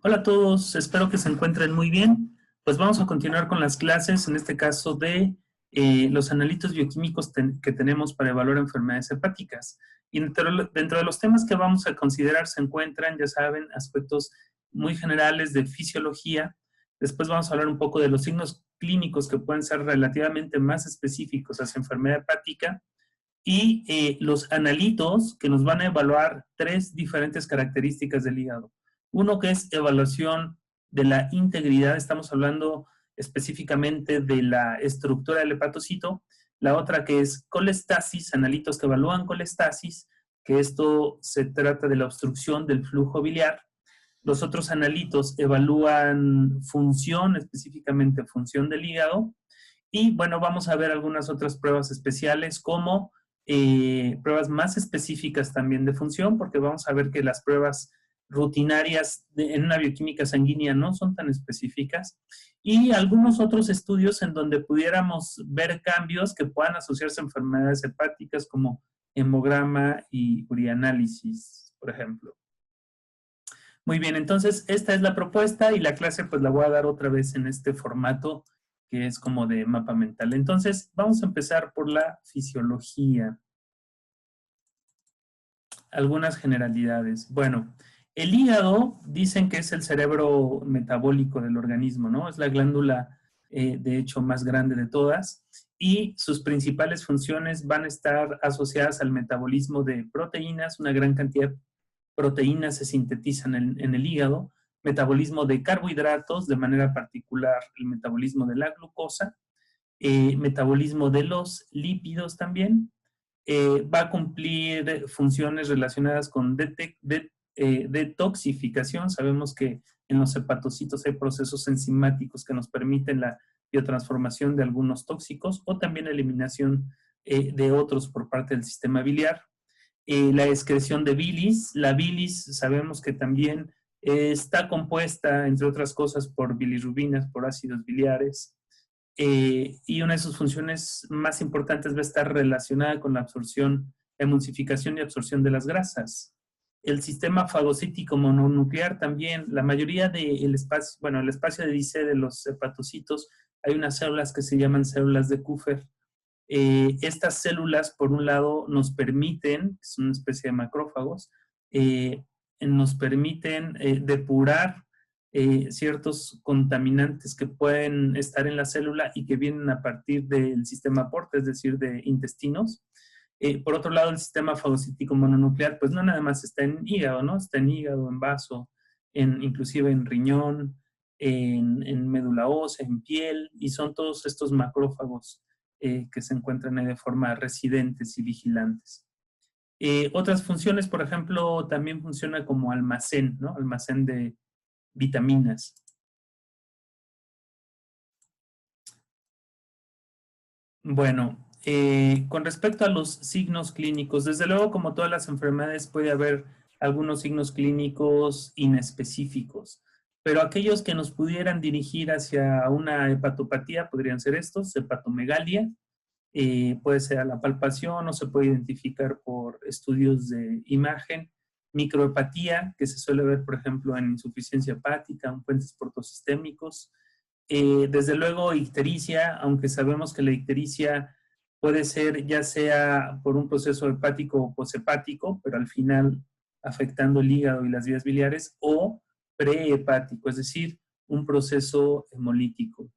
Hola a todos, espero que se encuentren muy bien. Pues vamos a continuar con las clases, en este caso de los analitos bioquímicos que tenemos para evaluar enfermedades hepáticas. Y dentro de los temas que vamos a considerar se encuentran, ya saben, aspectos muy generales de fisiología. Después vamos a hablar un poco de los signos clínicos que pueden ser relativamente más específicos hacia enfermedad hepática y los analitos que nos van a evaluar tres diferentes características del hígado. Uno que es evaluación de la integridad, estamos hablando específicamente de la estructura del hepatocito. La otra que es colestasis, analitos que evalúan colestasis, que esto se trata de la obstrucción del flujo biliar. Los otros analitos evalúan función, específicamente función del hígado. Y bueno, vamos a ver algunas otras pruebas especiales como pruebas más específicas también de función, porque vamos a ver que las pruebas rutinarias en una bioquímica sanguínea no son tan específicas, y algunos otros estudios en donde pudiéramos ver cambios que puedan asociarse a enfermedades hepáticas como hemograma y urianálisis, por ejemplo. Muy bien, entonces esta es la propuesta y la clase pues la voy a dar otra vez en este formato que es como de mapa mental. Entonces vamos a empezar por la fisiología. Algunas generalidades. Bueno, el hígado dicen que es el cerebro metabólico del organismo, ¿no? Es la glándula, de hecho, más grande de todas, y sus principales funciones van a estar asociadas al metabolismo de proteínas. Una gran cantidad de proteínas se sintetizan en el hígado, metabolismo de carbohidratos, de manera particular el metabolismo de la glucosa, metabolismo de los lípidos también. Va a cumplir funciones relacionadas con detoxificación. Sabemos que en los hepatocitos hay procesos enzimáticos que nos permiten la biotransformación de algunos tóxicos o también eliminación de otros por parte del sistema biliar. La excreción de bilis. La bilis sabemos que también está compuesta, entre otras cosas, por bilirrubinas, por ácidos biliares. Y una de sus funciones más importantes va a estar relacionada con la absorción, emulsificación y absorción de las grasas. El sistema fagocítico mononuclear también, la mayoría del espacio, bueno, el espacio de Dice de los hepatocitos, hay unas células que se llaman células de Kupffer. Estas células, por un lado, nos permiten, es una especie de macrófagos, nos permiten depurar ciertos contaminantes que pueden estar en la célula y que vienen a partir del sistema porta, es decir, de intestinos. Por otro lado, el sistema fagocítico mononuclear, pues no nada más está en hígado, ¿no? Está en hígado, en vaso, inclusive en riñón, en médula ósea, en piel, y son todos estos macrófagos que se encuentran ahí de forma residentes y vigilantes. Otras funciones, por ejemplo, también funciona como almacén, ¿no? Almacén de vitaminas. Bueno, con respecto a los signos clínicos, desde luego, como todas las enfermedades, puede haber algunos signos clínicos inespecíficos, pero aquellos que nos pudieran dirigir hacia una hepatopatía podrían ser estos: hepatomegalia, puede ser a la palpación o se puede identificar por estudios de imagen; microhepatía, que se suele ver, por ejemplo, en insuficiencia hepática, en puentes portosistémicos. Desde luego, ictericia, aunque sabemos que la ictericia puede ser ya sea por un proceso hepático o poshepático, pero al final afectando el hígado y las vías biliares, o prehepático, es decir, un proceso hemolítico.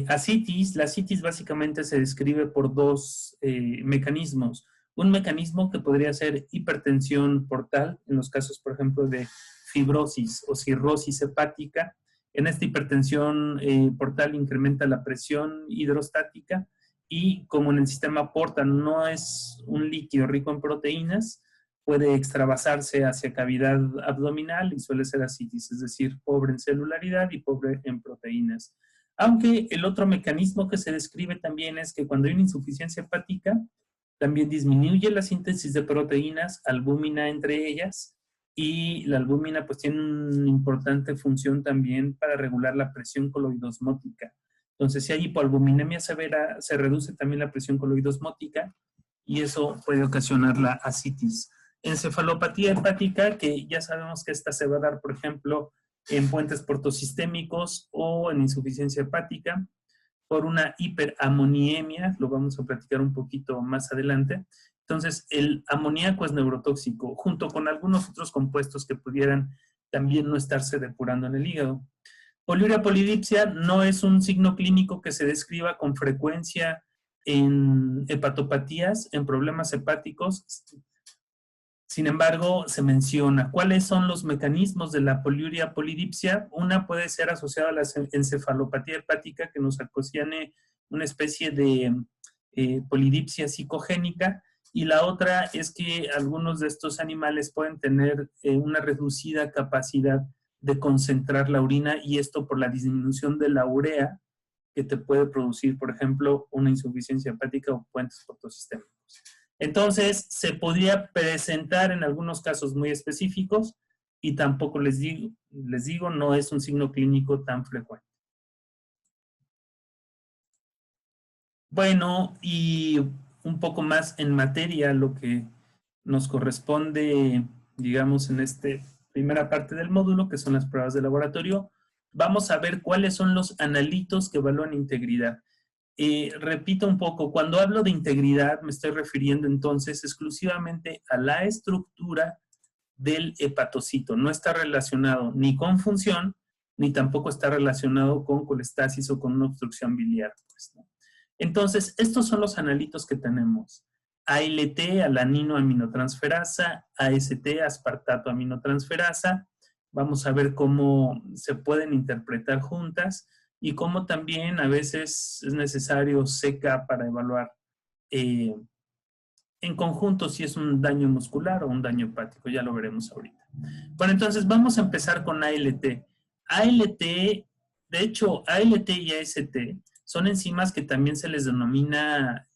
Ascitis, la ascitis básicamente se describe por dos mecanismos. Un mecanismo que podría ser hipertensión portal, en los casos, por ejemplo, de fibrosis o cirrosis hepática. En esta hipertensión portal incrementa la presión hidrostática, y como en el sistema portal no es un líquido rico en proteínas, puede extravasarse hacia cavidad abdominal y suele ser ascitis, es decir, pobre en celularidad y pobre en proteínas. Aunque el otro mecanismo que se describe también es que cuando hay una insuficiencia hepática, también disminuye la síntesis de proteínas, albúmina entre ellas, y la albúmina pues tiene una importante función también para regular la presión coloidosmótica. Entonces, si hay hipoalbuminemia severa, se reduce también la presión coloidosmótica y eso puede ocasionar la ascitis. Encefalopatía hepática, que ya sabemos que esta se va a dar, por ejemplo, en puentes portosistémicos o en insuficiencia hepática, por una hiperamoniemia, lo vamos a platicar un poquito más adelante. Entonces, el amoníaco es neurotóxico, junto con algunos otros compuestos que pudieran también no estarse depurando en el hígado. Poliuria polidipsia no es un signo clínico que se describa con frecuencia en hepatopatías, en problemas hepáticos. Sin embargo, se menciona cuáles son los mecanismos de la poliuria polidipsia. Una puede ser asociada a la encefalopatía hepática, que nos ocasione una especie de polidipsia psicogénica, y la otra es que algunos de estos animales pueden tener una reducida capacidad de concentrar la orina, y esto por la disminución de la urea que te puede producir, por ejemplo, una insuficiencia hepática o puentes portosistémicos. Entonces, se podría presentar en algunos casos muy específicos y tampoco les digo, no es un signo clínico tan frecuente. Bueno, y un poco más en materia, lo que nos corresponde, digamos, en esta primera parte del módulo, que son las pruebas de laboratorio, vamos a ver cuáles son los analitos que evalúan integridad. Repito un poco, cuando hablo de integridad me estoy refiriendo entonces exclusivamente a la estructura del hepatocito. No está relacionado ni con función, ni tampoco está relacionado con colestasis o con una obstrucción biliar, pues, ¿no? Entonces, estos son los analitos que tenemos. ALT, alanino aminotransferasa, AST, aspartato aminotransferasa. Vamos a ver cómo se pueden interpretar juntas y cómo también a veces es necesario CK para evaluar en conjunto si es un daño muscular o un daño hepático. Ya lo veremos ahorita. Bueno, entonces vamos a empezar con ALT. ALT, de hecho, ALT y AST son enzimas que también se les denomina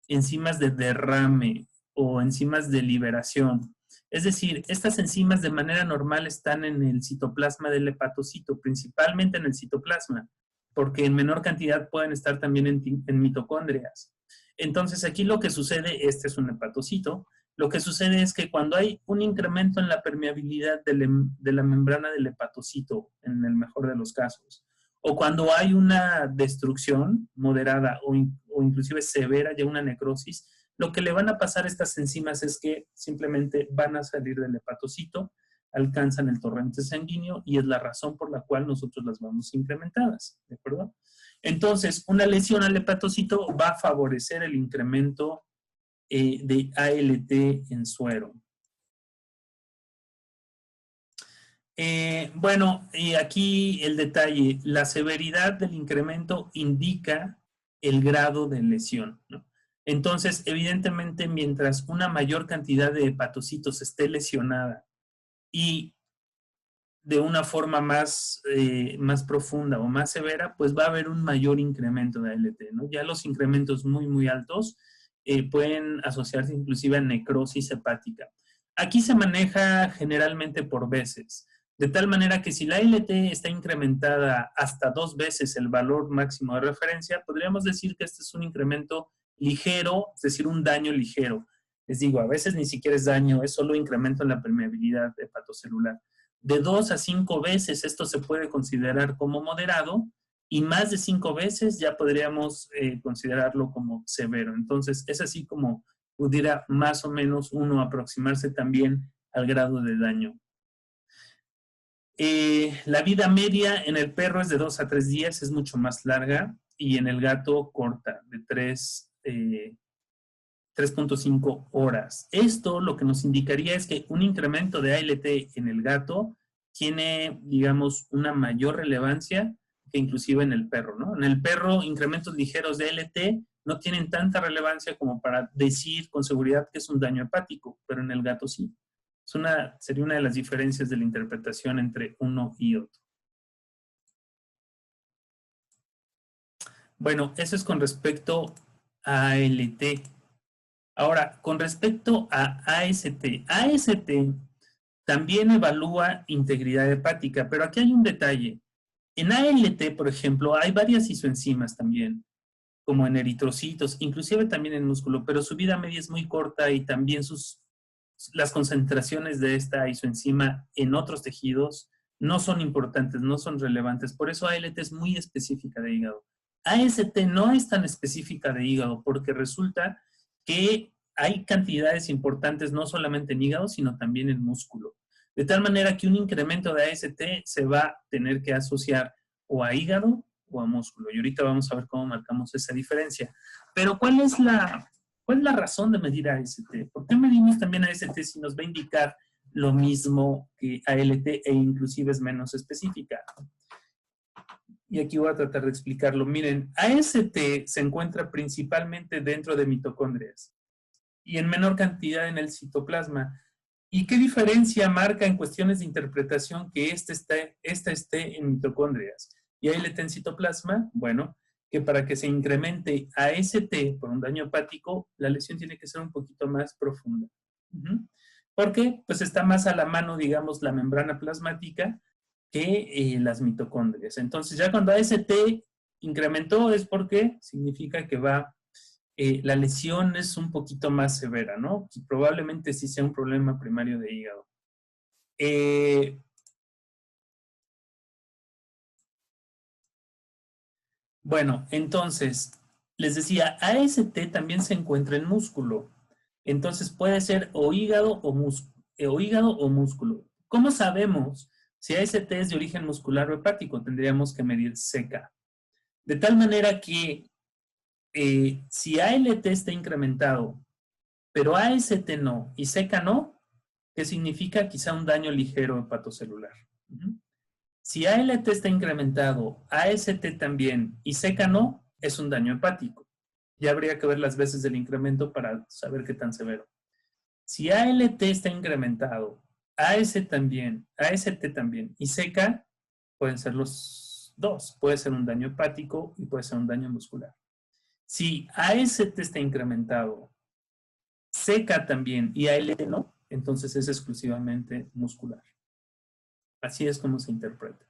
enzimas de derrame o enzimas de liberación. Es decir, estas enzimas de manera normal están en el citoplasma del hepatocito, principalmente en el citoplasma, porque en menor cantidad pueden estar también en mitocondrias. Entonces, aquí lo que sucede, este es un hepatocito, lo que sucede es que cuando hay un incremento en la permeabilidad de la membrana del hepatocito, en el mejor de los casos, o cuando hay una destrucción moderada o inclusive severa, ya una necrosis, lo que le van a pasar a estas enzimas es que simplemente van a salir del hepatocito, alcanzan el torrente sanguíneo y es la razón por la cual nosotros las vamos incrementadas, ¿de acuerdo? Entonces, una lesión al hepatocito va a favorecer el incremento de ALT en suero. Bueno, y aquí el detalle, la severidad del incremento indica el grado de lesión, ¿no? Entonces, evidentemente, mientras una mayor cantidad de hepatocitos esté lesionada y de una forma más profunda o más severa, pues va a haber un mayor incremento de ALT, ¿no? Ya los incrementos muy, muy altos pueden asociarse inclusive a necrosis hepática. Aquí se maneja generalmente por veces, de tal manera que si la ALT está incrementada hasta 2 veces el valor máximo de referencia, podríamos decir que este es un incremento ligero, es decir, un daño ligero. Les digo, a veces ni siquiera es daño, es solo incremento en la permeabilidad hepatocelular. De 2 a 5 veces esto se puede considerar como moderado y más de 5 veces ya podríamos considerarlo como severo. Entonces, es así como pudiera más o menos uno aproximarse también al grado de daño. La vida media en el perro es de 2 a 3 días, es mucho más larga, y en el gato corta, de 3.5 horas. Esto lo que nos indicaría es que un incremento de ALT en el gato tiene, digamos, una mayor relevancia que inclusive en el perro, ¿no? En el perro, incrementos ligeros de ALT no tienen tanta relevancia como para decir con seguridad que es un daño hepático, pero en el gato sí. Sería una de las diferencias de la interpretación entre uno y otro. Bueno, eso es con respecto a ALT. Ahora, con respecto a AST, AST también evalúa integridad hepática, pero aquí hay un detalle. En ALT, por ejemplo, hay varias isoenzimas también, como en eritrocitos, inclusive también en músculo, pero su vida media es muy corta y también las concentraciones de esta isoenzima en otros tejidos no son importantes, no son relevantes. Por eso ALT es muy específica de hígado. AST no es tan específica de hígado porque resulta que hay cantidades importantes no solamente en hígado, sino también en músculo. De tal manera que un incremento de AST se va a tener que asociar o a hígado o a músculo. Y ahorita vamos a ver cómo marcamos esa diferencia. Pero ¿cuál es la razón de medir AST? ¿Por qué medimos también AST si nos va a indicar lo mismo que ALT e inclusive es menos específica? Y aquí voy a tratar de explicarlo. Miren, AST se encuentra principalmente dentro de mitocondrias y en menor cantidad en el citoplasma. ¿Y qué diferencia marca en cuestiones de interpretación que esta esté en mitocondrias y ALT en citoplasma? Bueno, que para que se incremente AST por un daño hepático, la lesión tiene que ser un poquito más profunda. Porque pues está más a la mano, digamos, la membrana plasmática que las mitocondrias. Entonces, ya cuando AST incrementó es porque significa que la lesión es un poquito más severa, ¿no? Y probablemente sí sea un problema primario de hígado. Bueno, entonces, les decía, AST también se encuentra en músculo. Entonces puede ser o hígado o músculo. ¿Cómo sabemos si AST es de origen muscular o hepático? Tendríamos que medir CK. De tal manera que si ALT está incrementado, pero AST no y CK no, ¿qué significa? Quizá un daño ligero hepatocelular. Si ALT está incrementado, AST también y CK no, es un daño hepático. Ya habría que ver las veces del incremento para saber qué tan severo. Si ALT está incrementado, AST también y CK pueden ser los dos. Puede ser un daño hepático y puede ser un daño muscular. Si AST está incrementado, CK también y ALT no, entonces es exclusivamente muscular. Así es como se interpreta.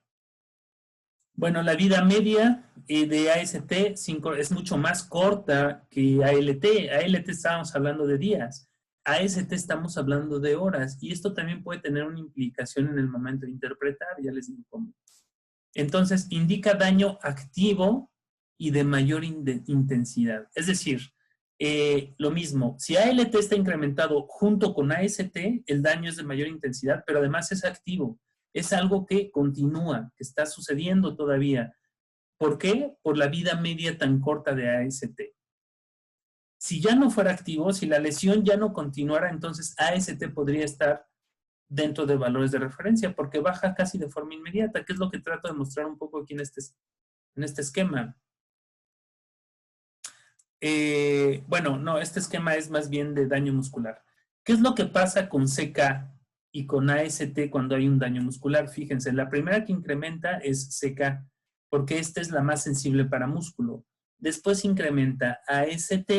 Bueno, la vida media de AST es mucho más corta que ALT. ALT estábamos hablando de días. AST estamos hablando de horas. Y esto también puede tener una implicación en el momento de interpretar. Ya les digo cómo. Entonces, indica daño activo y de mayor intensidad. Es decir, lo mismo, si ALT está incrementado junto con AST, el daño es de mayor intensidad, pero además es activo. Es algo que continúa, que está sucediendo todavía. ¿Por qué? Por la vida media tan corta de AST. Si ya no fuera activo, si la lesión ya no continuara, entonces AST podría estar dentro de valores de referencia, porque baja casi de forma inmediata, que es lo que trato de mostrar un poco aquí en este esquema. Bueno, no, este esquema es más bien de daño muscular. ¿Qué es lo que pasa con CK y con AST cuando hay un daño muscular? Fíjense, la primera que incrementa es CK, porque esta es la más sensible para músculo. Después incrementa AST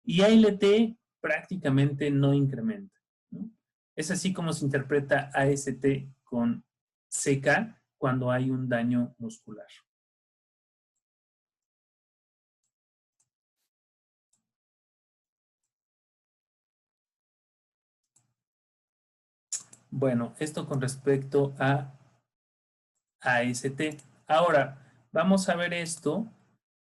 y ALT prácticamente no incrementa, ¿no? Es así como se interpreta AST con CK cuando hay un daño muscular. Bueno, esto con respecto a AST. Ahora, vamos a ver esto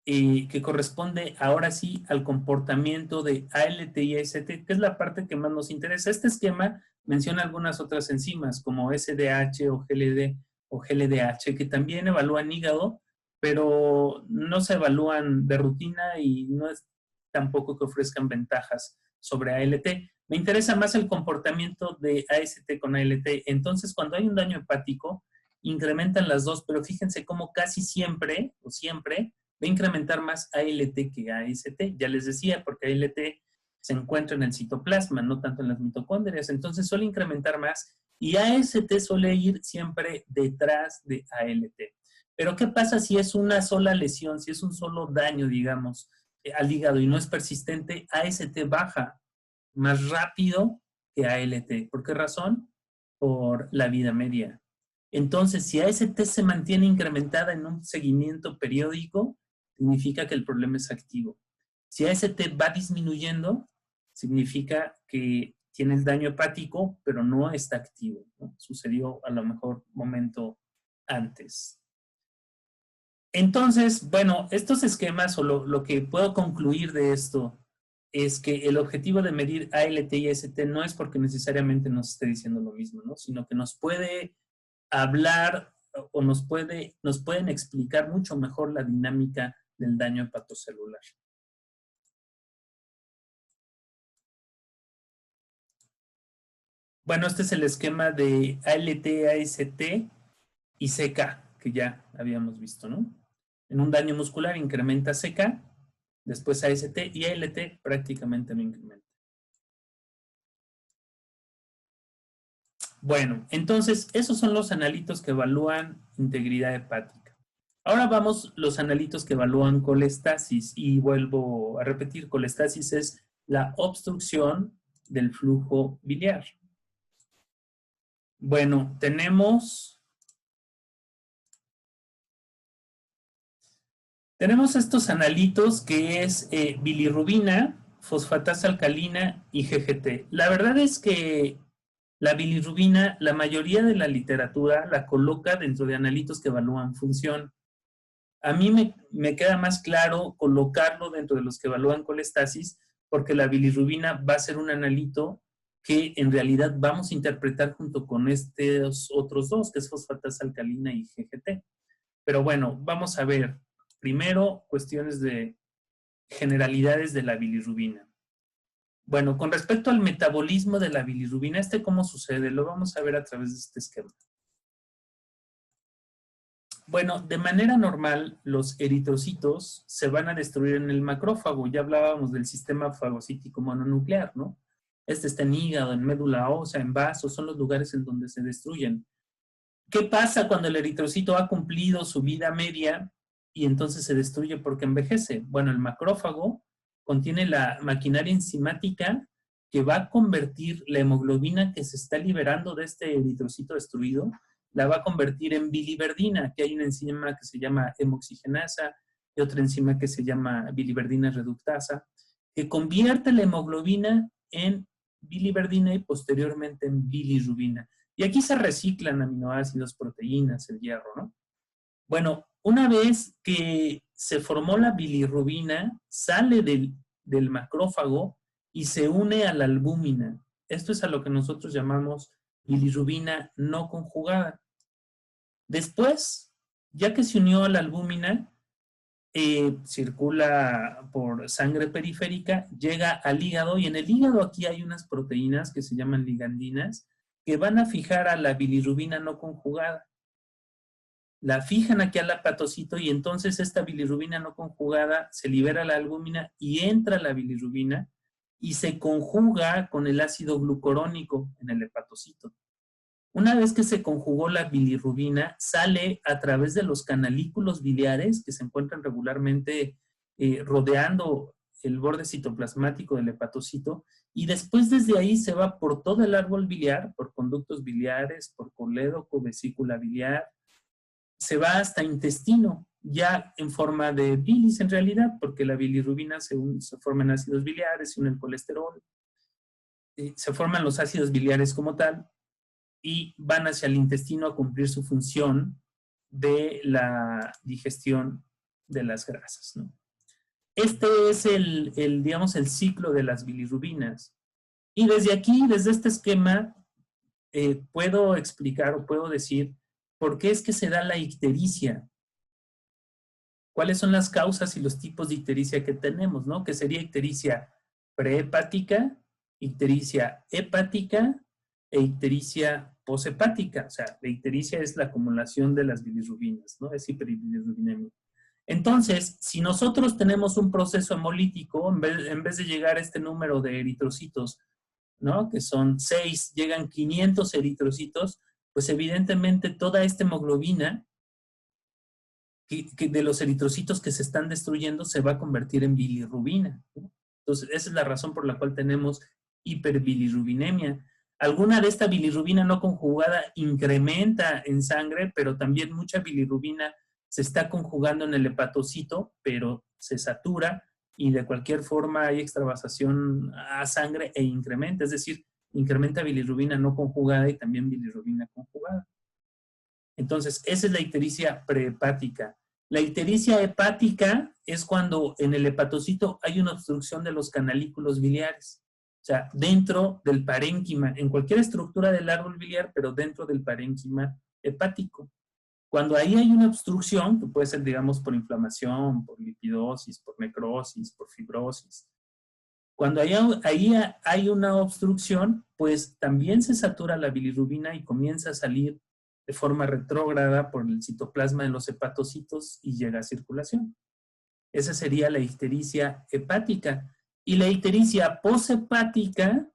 que corresponde ahora sí al comportamiento de ALT y AST, que es la parte que más nos interesa. Este esquema menciona algunas otras enzimas como SDH o GLDH que también evalúan hígado, pero no se evalúan de rutina y no es tampoco que ofrezcan ventajas sobre ALT. Me interesa más el comportamiento de AST con ALT. Entonces, cuando hay un daño hepático, incrementan las dos, pero fíjense cómo casi siempre, o siempre, va a incrementar más ALT que AST. Ya les decía, porque ALT se encuentra en el citoplasma, no tanto en las mitocondrias. Entonces suele incrementar más y AST suele ir siempre detrás de ALT. Pero ¿qué pasa si es una sola lesión, si es un solo daño, digamos, al hígado y no es persistente? AST baja más rápido que ALT. ¿Por qué razón? Por la vida media. Entonces, si AST se mantiene incrementada en un seguimiento periódico, significa que el problema es activo. Si AST va disminuyendo, significa que tiene el daño hepático, pero no está activo, ¿no? Sucedió a lo mejor momento antes. Entonces, bueno, estos esquemas o lo que puedo concluir de esto es que el objetivo de medir ALT y AST no es porque necesariamente nos esté diciendo lo mismo, ¿no? Sino que nos puede hablar o nos pueden explicar mucho mejor la dinámica del daño hepatocelular. Bueno, este es el esquema de ALT, AST y CK, que ya habíamos visto, ¿no? En un daño muscular incrementa CK, después AST y ALT prácticamente no incrementa. Bueno, entonces esos son los analitos que evalúan integridad hepática. Ahora vamos los analitos que evalúan colestasis y vuelvo a repetir, colestasis es la obstrucción del flujo biliar. Bueno, tenemos estos analitos que es bilirrubina, fosfatasa alcalina y GGT. La verdad es que la bilirrubina, la mayoría de la literatura la coloca dentro de analitos que evalúan función. A mí me queda más claro colocarlo dentro de los que evalúan colestasis porque la bilirrubina va a ser un analito que en realidad vamos a interpretar junto con estos otros dos, que es fosfatasa alcalina y GGT. Pero bueno, vamos a ver primero cuestiones de generalidades de la bilirrubina. Bueno, con respecto al metabolismo de la bilirrubina, ¿cómo sucede? Lo vamos a ver a través de este esquema. Bueno, de manera normal, los eritrocitos se van a destruir en el macrófago. Ya hablábamos del sistema fagocítico mononuclear, ¿no? Está en hígado, en médula ósea, en vasos, son los lugares en donde se destruyen. ¿Qué pasa cuando el eritrocito ha cumplido su vida media y entonces se destruye porque envejece? Bueno, el macrófago contiene la maquinaria enzimática que va a convertir la hemoglobina que se está liberando de este eritrocito destruido, la va a convertir en biliverdina, que hay una enzima que se llama hemoxigenasa y otra enzima que se llama biliverdina reductasa, que convierte la hemoglobina en biliverdina y posteriormente en bilirrubina. Y aquí se reciclan aminoácidos, proteínas, el hierro, ¿no? Bueno, una vez que se formó la bilirrubina, sale del macrófago y se une a la albúmina. Esto es a lo que nosotros llamamos bilirrubina no conjugada. Después, ya que se unió a la albúmina, circula por sangre periférica, llega al hígado y en el hígado aquí hay unas proteínas que se llaman ligandinas que van a fijar a la bilirrubina no conjugada. La fijan aquí al hepatocito y entonces esta bilirrubina no conjugada se libera a la albúmina y entra la bilirrubina y se conjuga con el ácido glucurónico en el hepatocito. Una vez que se conjugó la bilirrubina, sale a través de los canalículos biliares que se encuentran regularmente rodeando el borde citoplasmático del hepatocito y después desde ahí se va por todo el árbol biliar, por conductos biliares, por colédoco, vesícula biliar, se va hasta intestino, ya en forma de bilis en realidad, porque la bilirrubina se forma en ácidos biliares, se une el colesterol, se forman los ácidos biliares como tal, y van hacia el intestino a cumplir su función de la digestión de las grasas, ¿no? Este es digamos, el ciclo de las bilirrubinas. Y desde aquí, desde este esquema, puedo explicar o puedo decir por qué es que se da la ictericia. ¿Cuáles son las causas y los tipos de ictericia que tenemos, ¿no? Que sería ictericia prehepática, ictericia hepática e ictericia poshepática. O sea, la ictericia es la acumulación de las bilirrubinas, ¿no? Es hiperbilirrubinemia. Entonces, si nosotros tenemos un proceso hemolítico, en vez de llegar a este número de eritrocitos, ¿no? Que son 6, llegan 500 eritrocitos, pues evidentemente toda esta hemoglobina que de los eritrocitos que se están destruyendo se va a convertir en bilirrubina, ¿no? Entonces, esa es la razón por la cual tenemos hiperbilirrubinemia. Alguna de esta bilirrubina no conjugada incrementa en sangre, pero también mucha bilirrubina se está conjugando en el hepatocito, pero se satura y de cualquier forma hay extravasación a sangre e incrementa. Es decir, incrementa bilirrubina no conjugada y también bilirrubina conjugada. Entonces, esa es la ictericia prehepática. La ictericia hepática es cuando en el hepatocito hay una obstrucción de los canalículos biliares. O sea, dentro del parénquima, en cualquier estructura del árbol biliar, pero dentro del parénquima hepático. Cuando ahí hay una obstrucción, que puede ser, digamos, por inflamación, por lipidosis, por necrosis, por fibrosis. Cuando ahí hay una obstrucción, pues también se satura la bilirrubina y comienza a salir de forma retrógrada por el citoplasma de los hepatocitos y llega a circulación. Esa sería la ictericia hepática. Y la ictericia poshepática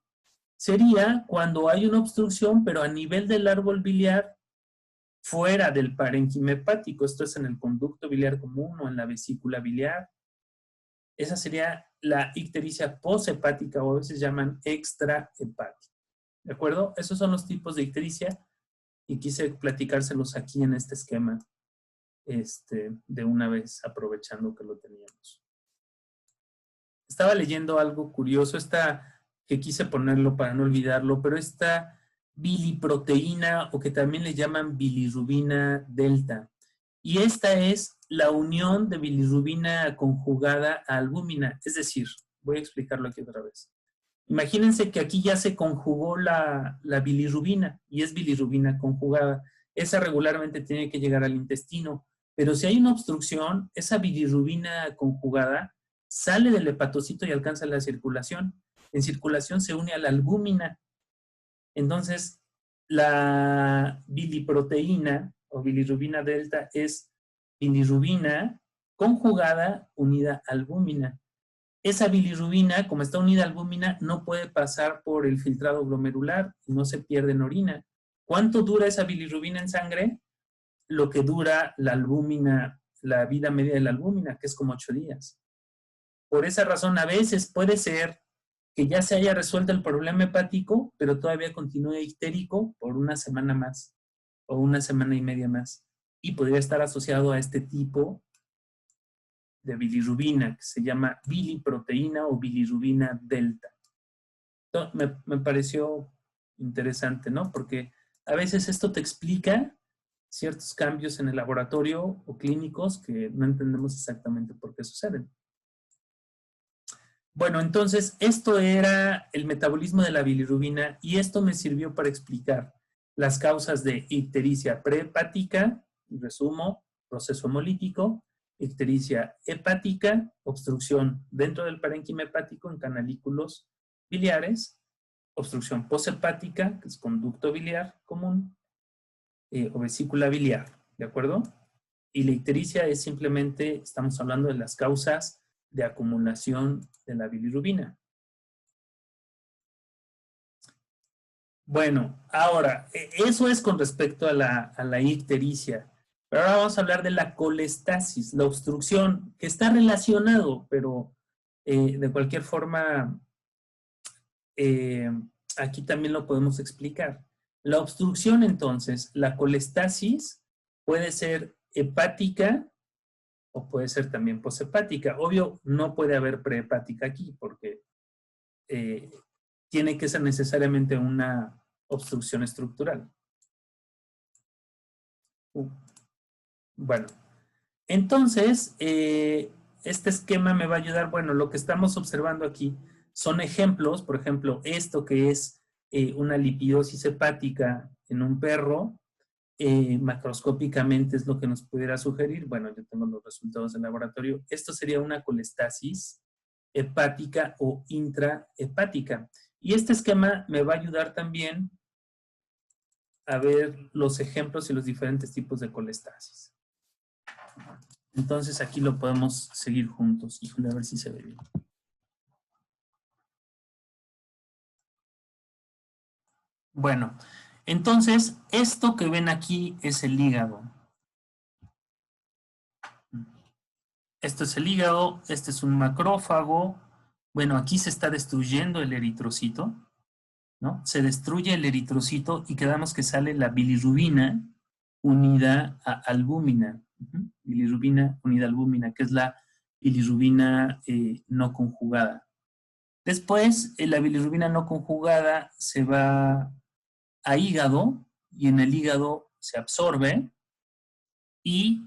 sería cuando hay una obstrucción, pero a nivel del árbol biliar, fuera del parénquima hepático. Esto es en el conducto biliar común o en la vesícula biliar. Esa sería la ictericia poshepática, o a veces llaman extrahepática. ¿De acuerdo? Esos son los tipos de ictericia y quise platicárselos aquí en este esquema de una vez, aprovechando que lo teníamos. Estaba leyendo algo curioso, que quise ponerlo para no olvidarlo, pero esta biliproteína, o que también le llaman bilirrubina delta, y esta es la unión de bilirrubina conjugada a albúmina. Es decir, voy a explicarlo aquí otra vez. Imagínense que aquí ya se conjugó la bilirrubina y es bilirrubina conjugada. Esa regularmente tiene que llegar al intestino, pero si hay una obstrucción, esa bilirrubina conjugada sale del hepatocito y alcanza la circulación. En circulación se une a la albúmina. Entonces, la biliproteína o bilirrubina delta es bilirrubina conjugada unida a albúmina. Esa bilirrubina, como está unida a albúmina, no puede pasar por el filtrado glomerular y no se pierde en orina. ¿Cuánto dura esa bilirrubina en sangre? Lo que dura la albúmina, la vida media de la albúmina, que es como 8 días. Por esa razón, a veces puede ser que ya se haya resuelto el problema hepático, pero todavía continúe ictérico por una semana más o una semana y media más. Y podría estar asociado a este tipo de bilirrubina, que se llama biliproteína o bilirrubina delta. Entonces, me pareció interesante, ¿no? Porque a veces esto te explica ciertos cambios en el laboratorio o clínicos que no entendemos exactamente por qué suceden. Bueno, entonces, esto era el metabolismo de la bilirrubina y esto me sirvió para explicar las causas de ictericia prehepática, resumo, proceso hemolítico, ictericia hepática, obstrucción dentro del parénquima hepático en canalículos biliares, obstrucción poshepática, que es conducto biliar común, o vesícula biliar, ¿de acuerdo? Y la ictericia es simplemente, estamos hablando de las causas de acumulación de la bilirrubina. Bueno, ahora, eso es con respecto a la ictericia. Pero ahora vamos a hablar de la colestasis, la obstrucción, que está relacionado, pero de cualquier forma, aquí también lo podemos explicar. La obstrucción, entonces, la colestasis puede ser hepática o puede ser también poshepática. Obvio, no puede haber prehepática aquí porque tiene que ser necesariamente una obstrucción estructural. Bueno, entonces, este esquema me va a ayudar, bueno, lo que estamos observando aquí son ejemplos, por ejemplo, esto que es una lipidosis hepática en un perro, macroscópicamente es lo que nos pudiera sugerir. Bueno, yo tengo los resultados del laboratorio. Esto sería una colestasis hepática o intrahepática. Y este esquema me va a ayudar también a ver los ejemplos y los diferentes tipos de colestasis. Entonces aquí lo podemos seguir juntos. Híjole, a ver si se ve bien. Bueno, entonces esto que ven aquí es el hígado. Esto es el hígado, este es un macrófago. Bueno, aquí se está destruyendo el eritrocito, ¿no? Se destruye el eritrocito y quedamos que sale la bilirrubina unida a albúmina. Bilirrubina unida a albúmina, que es la bilirrubina no conjugada. Después, la bilirrubina no conjugada se va a hígado y en el hígado se absorbe y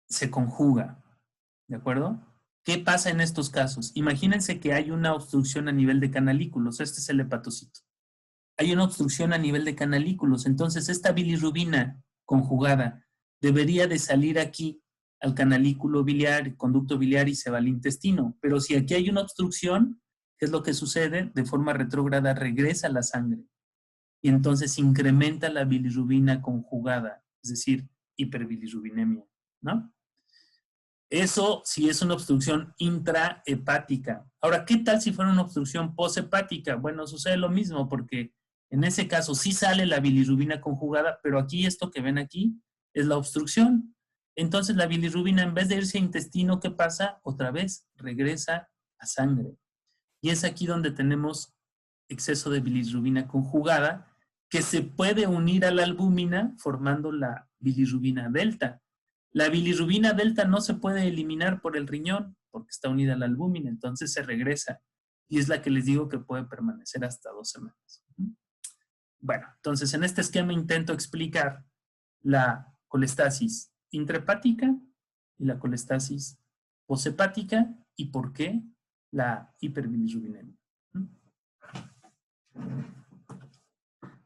se conjuga, ¿de acuerdo? ¿Qué pasa en estos casos? Imagínense que hay una obstrucción a nivel de canalículos, este es el hepatocito. Hay una obstrucción a nivel de canalículos, entonces esta bilirrubina conjugada debería de salir aquí al canalículo biliar, conducto biliar y se va al intestino, pero si aquí hay una obstrucción, ¿qué es lo que sucede? De forma retrógrada regresa a la sangre y entonces incrementa la bilirrubina conjugada, es decir, hiperbilirrubinemia, ¿no? Eso sí es una obstrucción intrahepática. Ahora, ¿qué tal si fuera una obstrucción poshepática? Bueno, sucede lo mismo porque en ese caso sí sale la bilirrubina conjugada, pero aquí esto que ven aquí es la obstrucción. Entonces la bilirrubina en vez de irse a intestino, ¿qué pasa? Otra vez regresa a sangre. Y es aquí donde tenemos exceso de bilirrubina conjugada que se puede unir a la albúmina formando la bilirrubina delta. La bilirrubina delta no se puede eliminar por el riñón porque está unida a la albúmina, entonces se regresa. Y es la que les digo que puede permanecer hasta 2 semanas. Bueno, entonces en este esquema intento explicar la colestasis intrahepática y la colestasis poshepática y por qué la hiperbilirrubinemia.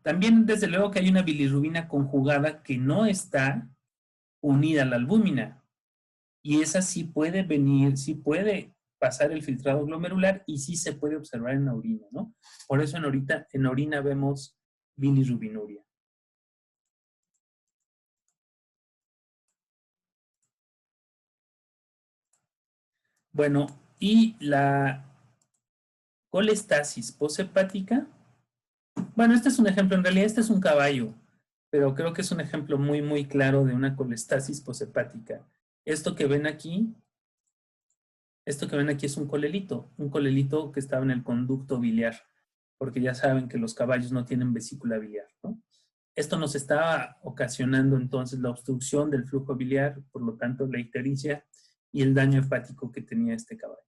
También, desde luego, que hay una bilirrubina conjugada que no está unida a la albúmina. Y esa sí puede venir, sí puede pasar el filtrado glomerular y sí se puede observar en la orina, ¿no? Por eso en orina vemos bilirrubinuria. Bueno, y la colestasis poshepática. Bueno, este es un ejemplo, en realidad este es un caballo, pero creo que es un ejemplo muy, muy claro de una colestasis poshepática. Esto que ven aquí es un colelito que estaba en el conducto biliar, porque ya saben que los caballos no tienen vesícula biliar, ¿no? Esto nos está ocasionando entonces la obstrucción del flujo biliar, por lo tanto la ictericia y el daño hepático que tenía este caballo.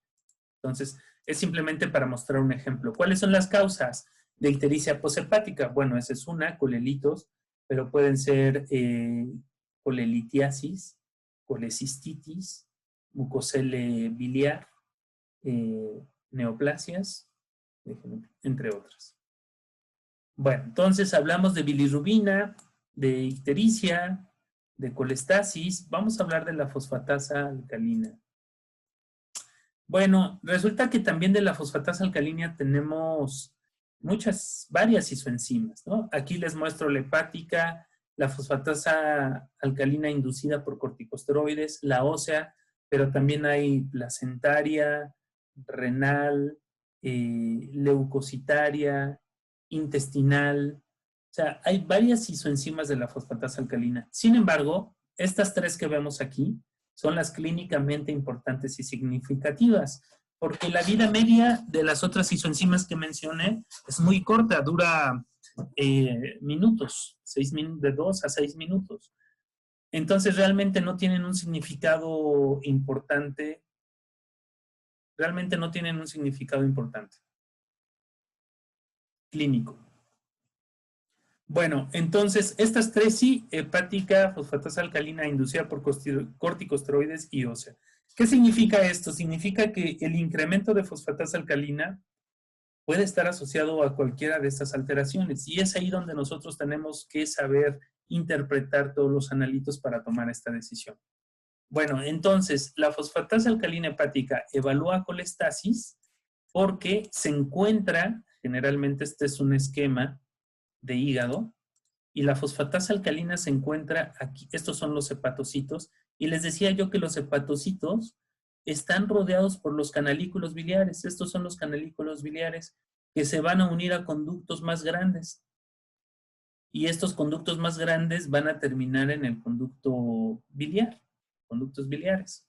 Entonces, es simplemente para mostrar un ejemplo. ¿Cuáles son las causas de ictericia poshepática? Bueno, esa es una, colelitos, pero pueden ser colelitiasis, colecistitis, mucosele biliar, neoplasias, entre otras. Bueno, entonces hablamos de bilirrubina, de ictericia, de colestasis. Vamos a hablar de la fosfatasa alcalina. Bueno, resulta que también de la fosfatasa alcalina tenemos varias isoenzimas, ¿no? Aquí les muestro la hepática, la fosfatasa alcalina inducida por corticosteroides, la ósea, pero también hay placentaria, renal, leucocitaria, intestinal. O sea, hay varias isoenzimas de la fosfatasa alcalina. Sin embargo, estas tres que vemos aquí son las clínicamente importantes y significativas, porque la vida media de las otras isoenzimas que mencioné es muy corta, dura minutos, de 2 a 6 minutos. Entonces realmente no tienen un significado importante, clínico. Bueno, entonces estas tres sí, hepática, fosfatasa alcalina inducida por corticosteroides y ósea. ¿Qué significa esto? Significa que el incremento de fosfatasa alcalina puede estar asociado a cualquiera de estas alteraciones y es ahí donde nosotros tenemos que saber interpretar todos los analitos para tomar esta decisión. Bueno, entonces la fosfatasa alcalina hepática evalúa colestasis porque se encuentra, generalmente este es un esquema de hígado, y la fosfatasa alcalina se encuentra aquí. Estos son los hepatocitos, y les decía yo que los hepatocitos están rodeados por los canalículos biliares. Estos son los canalículos biliares que se van a unir a conductos más grandes. Y estos conductos más grandes van a terminar en el conducto biliar, conductos biliares,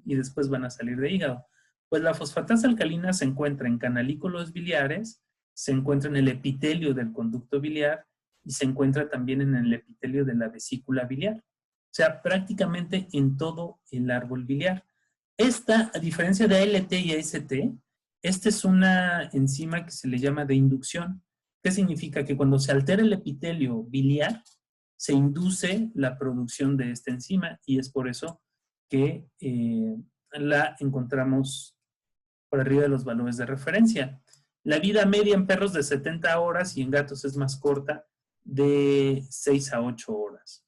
y después van a salir de hígado. Pues la fosfatasa alcalina se encuentra en canalículos biliares, se encuentra en el epitelio del conducto biliar y se encuentra también en el epitelio de la vesícula biliar. O sea, prácticamente en todo el árbol biliar. Esta, a diferencia de ALT y AST, Esta es una enzima que se le llama de inducción. ¿Qué significa? Que cuando se altera el epitelio biliar, se induce la producción de esta enzima y es por eso que la encontramos por arriba de los valores de referencia. La vida media en perros de 70 horas y en gatos es más corta, de 6 a 8 horas.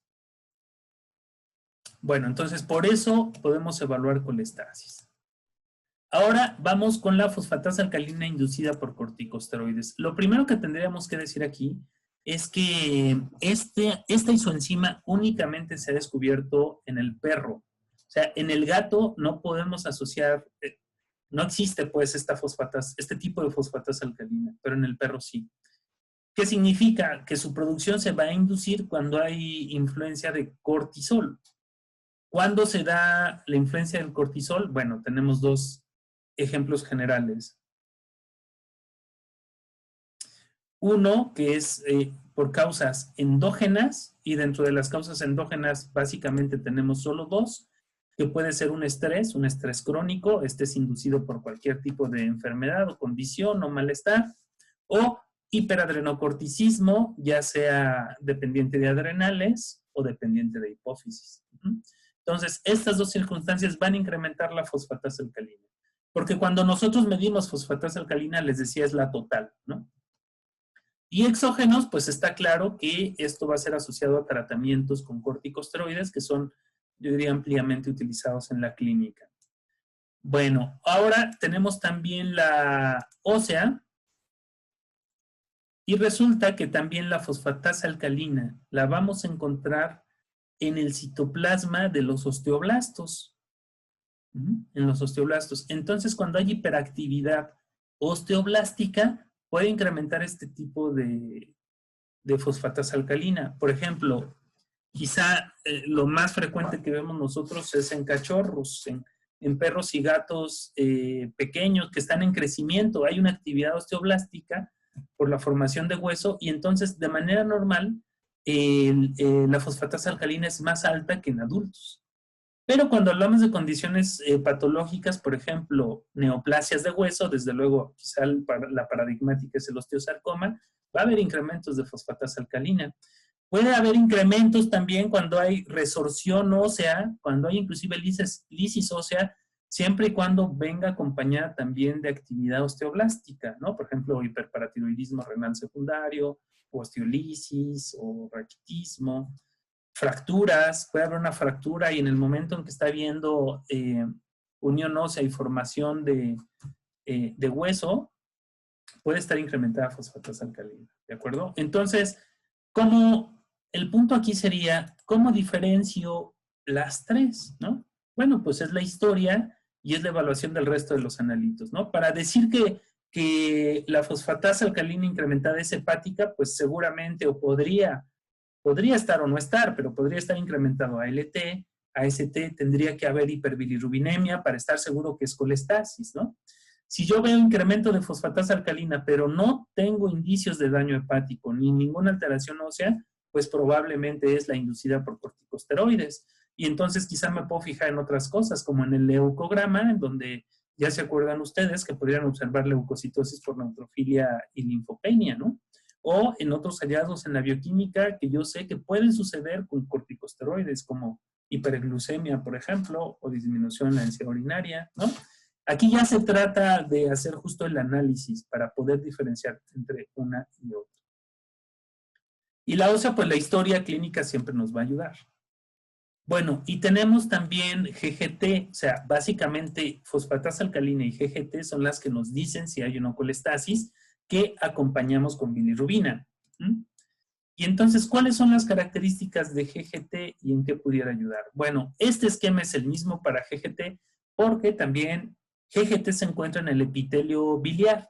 Bueno, entonces por eso podemos evaluar colestasis. Ahora vamos con la fosfatasa alcalina inducida por corticosteroides. Lo primero que tendríamos que decir aquí es que esta isoenzima únicamente se ha descubierto en el perro. O sea, en el gato no podemos asociar, no existe pues este tipo de fosfatasa alcalina, pero en el perro sí. ¿Qué significa? Que su producción se va a inducir cuando hay influencia de cortisol. ¿Cuándo se da la influencia del cortisol? Bueno, tenemos dos ejemplos generales. Uno, que es por causas endógenas, y dentro de las causas endógenas básicamente tenemos solo dos, que puede ser un estrés crónico, este es inducido por cualquier tipo de enfermedad o condición o malestar, o hiperadrenocorticismo, ya sea dependiente de adrenales o dependiente de hipófisis. Entonces, estas dos circunstancias van a incrementar la fosfatasa alcalina. Porque cuando nosotros medimos fosfatasa alcalina, les decía, es la total, ¿no? Y exógenos, pues está claro que esto va a ser asociado a tratamientos con corticosteroides que son, yo diría, ampliamente utilizados en la clínica. Bueno, ahora tenemos también la ósea y resulta que también la fosfatasa alcalina la vamos a encontrar en el citoplasma de los osteoblastos. En los osteoblastos. Entonces, cuando hay hiperactividad osteoblástica, puede incrementar este tipo de fosfatasa alcalina. Por ejemplo, quizá lo más frecuente que vemos nosotros es en cachorros, en perros y gatos pequeños que están en crecimiento. Hay una actividad osteoblástica por la formación de hueso y entonces, de manera normal, la fosfatasa alcalina es más alta que en adultos. Pero cuando hablamos de condiciones patológicas, por ejemplo, neoplasias de hueso, desde luego quizá la paradigmática es el osteosarcoma, va a haber incrementos de fosfatasa alcalina. Puede haber incrementos también cuando hay resorción ósea, cuando hay inclusive lisis ósea, siempre y cuando venga acompañada también de actividad osteoblástica, ¿no? Por ejemplo, hiperparatiroidismo renal secundario, osteolisis o raquitismo. Fracturas, puede haber una fractura y en el momento en que está habiendo unión ósea y formación de hueso, puede estar incrementada fosfatasa alcalina, ¿de acuerdo? Entonces, el punto aquí sería, ¿cómo diferencio las tres, no? Bueno, pues es la historia y es la evaluación del resto de los analitos, ¿no? Para decir que la fosfatasa alcalina incrementada es hepática, pues seguramente o podría estar o no estar, pero podría estar incrementado a ALT, AST, tendría que haber hiperbilirrubinemia para estar seguro que es colestasis, ¿no? Si yo veo incremento de fosfatasa alcalina, pero no tengo indicios de daño hepático ni ninguna alteración ósea, pues probablemente es la inducida por corticosteroides. Y entonces quizá me puedo fijar en otras cosas, como en el leucograma, en donde ya se acuerdan ustedes que podrían observar leucocitosis por neutrofilia y linfopenia, ¿no? O en otros hallazgos en la bioquímica que yo sé que pueden suceder con corticosteroides, como hiperglucemia, por ejemplo, o disminución en la ansiedad urinaria, ¿no? Aquí ya se trata de hacer justo el análisis para poder diferenciar entre una y otra. Y la ósea, pues la historia clínica siempre nos va a ayudar. Bueno, y tenemos también GGT, o sea, básicamente fosfatasa alcalina y GGT son las que nos dicen si hay o no colestasis, que acompañamos con bilirrubina. Y entonces, ¿cuáles son las características de GGT y en qué pudiera ayudar? Bueno, este esquema es el mismo para GGT porque también GGT se encuentra en el epitelio biliar.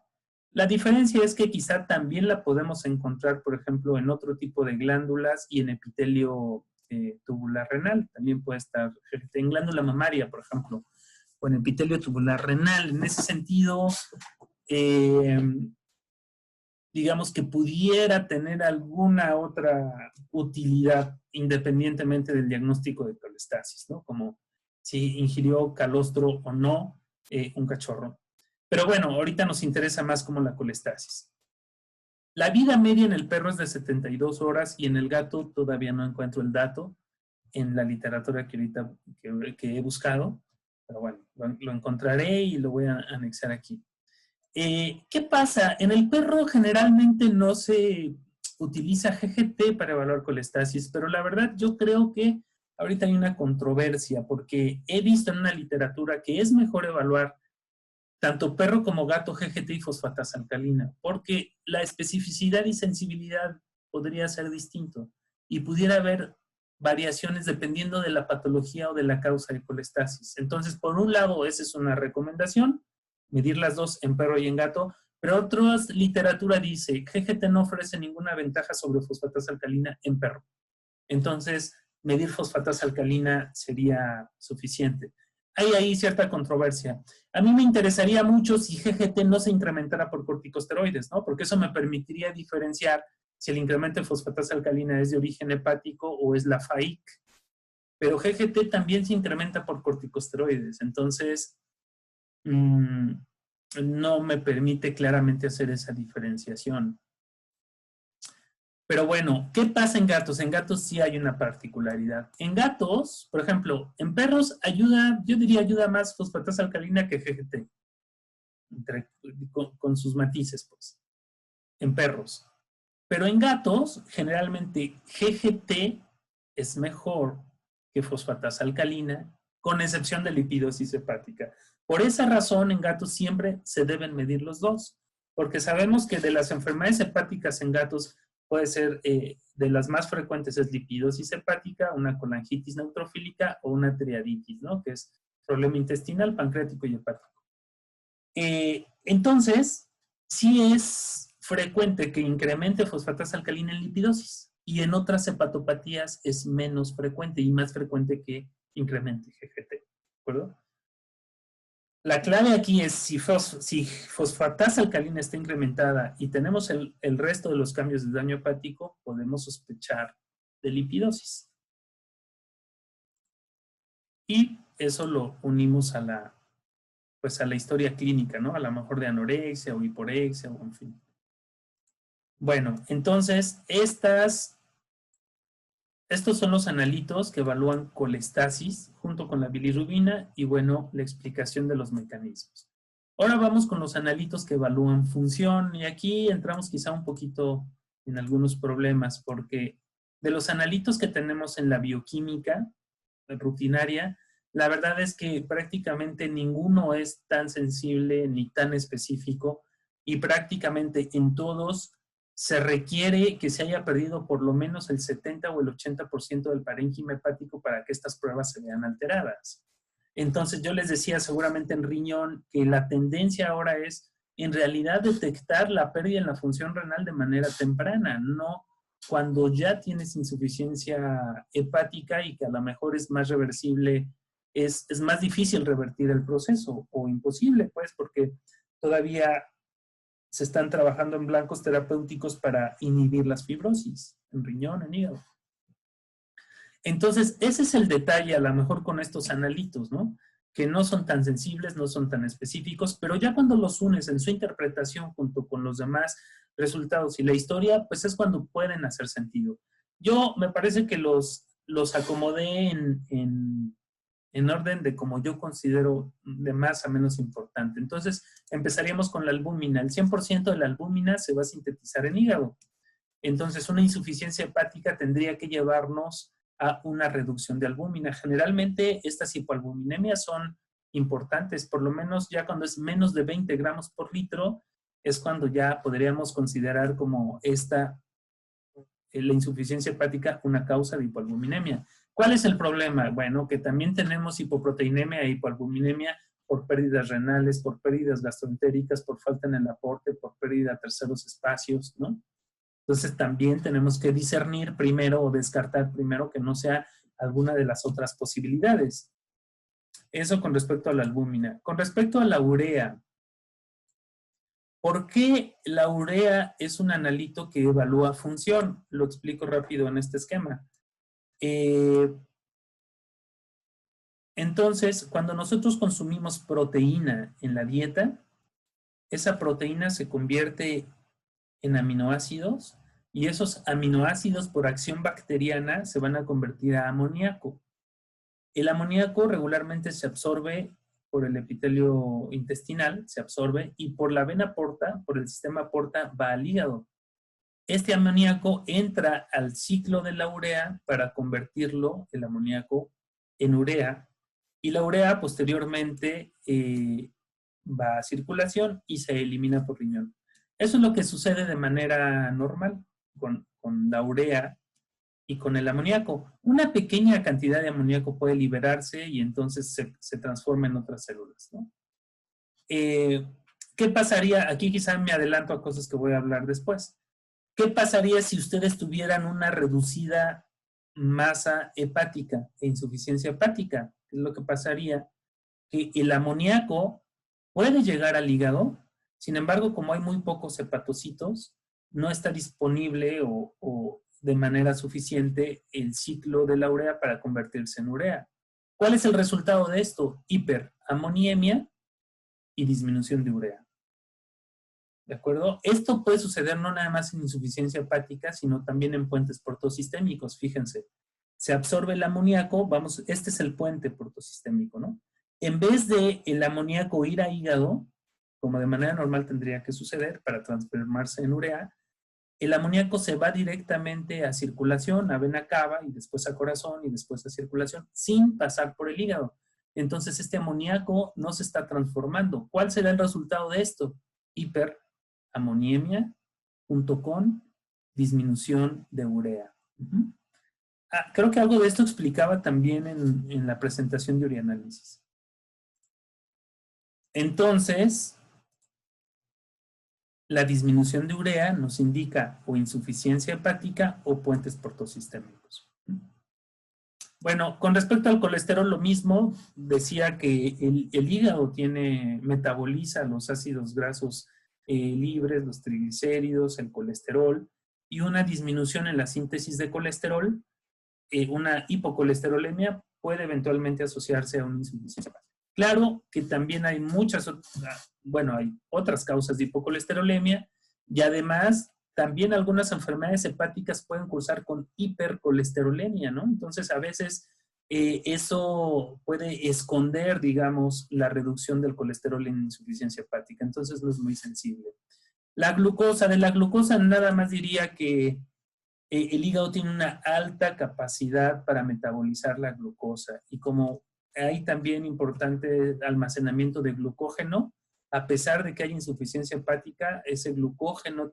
La diferencia es que quizá también la podemos encontrar, por ejemplo, en otro tipo de glándulas y en epitelio tubular renal. También puede estar GGT en glándula mamaria, por ejemplo, o en epitelio tubular renal. En ese sentido, digamos que pudiera tener alguna otra utilidad independientemente del diagnóstico de colestasis, ¿no? Como si ingirió calostro o no un cachorro. Pero bueno, ahorita nos interesa más como la colestasis. La vida media en el perro es de 72 horas y en el gato todavía no encuentro el dato en la literatura que ahorita que he buscado, pero bueno, lo encontraré y lo voy a anexar aquí. ¿Qué pasa? En el perro generalmente no se utiliza GGT para evaluar colestasis, pero la verdad yo creo que ahorita hay una controversia porque he visto en una literatura que es mejor evaluar tanto perro como gato GGT y fosfatasa alcalina, porque la especificidad y sensibilidad podría ser distinto y pudiera haber variaciones dependiendo de la patología o de la causa de colestasis. Entonces, por un lado, esa es una recomendación, medir las dos en perro y en gato, pero otra literatura dice que GGT no ofrece ninguna ventaja sobre fosfatasa alcalina en perro. Entonces, medir fosfatasa alcalina sería suficiente. Hay ahí cierta controversia. A mí me interesaría mucho si GGT no se incrementara por corticosteroides, ¿no? Porque eso me permitiría diferenciar si el incremento de fosfatasa alcalina es de origen hepático o es la FAIC. Pero GGT también se incrementa por corticosteroides. Entonces, no me permite claramente hacer esa diferenciación. Pero bueno, ¿qué pasa en gatos? En gatos sí hay una particularidad. En gatos, por ejemplo, en perros ayuda, yo diría ayuda más fosfatasa alcalina que GGT, con sus matices, pues, en perros. Pero en gatos, generalmente GGT es mejor que fosfatasa alcalina, con excepción de lipidosis hepática. Por esa razón, en gatos siempre se deben medir los dos, porque sabemos que de las enfermedades hepáticas en gatos puede ser, de las más frecuentes es lipidosis hepática, una colangitis neutrofílica o una triaditis, ¿no? Que es problema intestinal, pancreático y hepático. Entonces, sí es frecuente que incremente fosfatasa alcalina en lipidosis y en otras hepatopatías es menos frecuente y más frecuente que incremente GGT, ¿de acuerdo? La clave aquí es si fosfatasa alcalina está incrementada y tenemos el resto de los cambios de daño hepático, podemos sospechar de lipidosis. Y eso lo unimos a la, pues a la historia clínica, ¿no? A lo mejor de anorexia o hiporexia o en fin. Bueno, entonces estos son los analitos que evalúan colestasis junto con la bilirrubina y bueno, la explicación de los mecanismos. Ahora vamos con los analitos que evalúan función y aquí entramos quizá un poquito en algunos problemas porque de los analitos que tenemos en la bioquímica rutinaria, la verdad es que prácticamente ninguno es tan sensible ni tan específico y prácticamente en todos se requiere que se haya perdido por lo menos el 70 o el 80% del parénquima hepático para que estas pruebas se vean alteradas. Entonces yo les decía seguramente en riñón que la tendencia ahora es en realidad detectar la pérdida en la función renal de manera temprana, no cuando ya tienes insuficiencia hepática y que a lo mejor es más reversible, es más difícil revertir el proceso o imposible, pues, porque todavía se están trabajando en blancos terapéuticos para inhibir las fibrosis en riñón, en hígado. Entonces, ese es el detalle a lo mejor con estos analitos, ¿no? Que no son tan sensibles, no son tan específicos, pero ya cuando los unes en su interpretación junto con los demás resultados y la historia, pues es cuando pueden hacer sentido. Yo me parece que los acomodé en orden de como yo considero de más a menos importante. Entonces, empezaríamos con la albúmina. El 100% de la albúmina se va a sintetizar en hígado. Entonces, una insuficiencia hepática tendría que llevarnos a una reducción de albúmina. Generalmente, estas hipoalbuminemias son importantes, por lo menos ya cuando es menos de 20 gramos por litro, es cuando ya podríamos considerar como la insuficiencia hepática una causa de hipoalbuminemia. ¿Cuál es el problema? Bueno, que también tenemos hipoproteinemia e hipoalbuminemia por pérdidas renales, por pérdidas gastroentéricas, por falta en el aporte, por pérdida de terceros espacios, ¿no? Entonces también tenemos que discernir primero o descartar primero que no sea alguna de las otras posibilidades. Eso con respecto a la albúmina. Con respecto a la urea, ¿por qué la urea es un analito que evalúa función? Lo explico rápido en este esquema. Entonces, cuando nosotros consumimos proteína en la dieta, esa proteína se convierte en aminoácidos y esos aminoácidos por acción bacteriana se van a convertir a amoníaco. El amoníaco regularmente se absorbe por el epitelio intestinal, se absorbe, y por la vena porta, por el sistema porta, va al hígado. Este amoníaco entra al ciclo de la urea para convertirlo, el amoníaco, en urea, y la urea posteriormente va a circulación y se elimina por riñón. Eso es lo que sucede de manera normal con la urea y con el amoníaco. Una pequeña cantidad de amoníaco puede liberarse y entonces se transforma en otras células, ¿no? ¿Qué pasaría? Aquí quizá me adelanto a cosas que voy a hablar después. ¿Qué pasaría si ustedes tuvieran una reducida masa hepática e insuficiencia hepática? ¿Qué es lo que pasaría? Que el amoníaco puede llegar al hígado, sin embargo, como hay muy pocos hepatocitos, no está disponible o de manera suficiente el ciclo de la urea para convertirse en urea. ¿Cuál es el resultado de esto? Hiperamoniemia y disminución de urea. ¿De acuerdo? Esto puede suceder no nada más en insuficiencia hepática, sino también en puentes portosistémicos. Fíjense, se absorbe el amoníaco, vamos, este es el puente portosistémico, ¿no? En vez de el amoníaco ir a hígado, como de manera normal tendría que suceder para transformarse en urea, el amoníaco se va directamente a circulación, a vena cava y después a corazón y después a circulación, sin pasar por el hígado. Entonces este amoníaco no se está transformando. ¿Cuál será el resultado de esto? Hiperamoniemia junto con disminución de urea. Creo que algo de esto explicaba también en la presentación de urianálisis. Entonces, la disminución de urea nos indica o insuficiencia hepática o puentes portosistémicos. Bueno, con respecto al colesterol, lo mismo. Decía que el hígado metaboliza los ácidos grasos libres, los triglicéridos, el colesterol, y una disminución en la síntesis de colesterol, una hipocolesterolemia, puede eventualmente asociarse a una insuficiencia hepática. Claro que también hay hay otras causas de hipocolesterolemia y además también algunas enfermedades hepáticas pueden cursar con hipercolesterolemia, ¿no? Entonces a veces eso puede esconder, digamos, la reducción del colesterol en insuficiencia hepática, entonces no es muy sensible. La glucosa, de la glucosa nada más diría que el hígado tiene una alta capacidad para metabolizar la glucosa y como hay también importante almacenamiento de glucógeno, a pesar de que hay insuficiencia hepática, ese glucógeno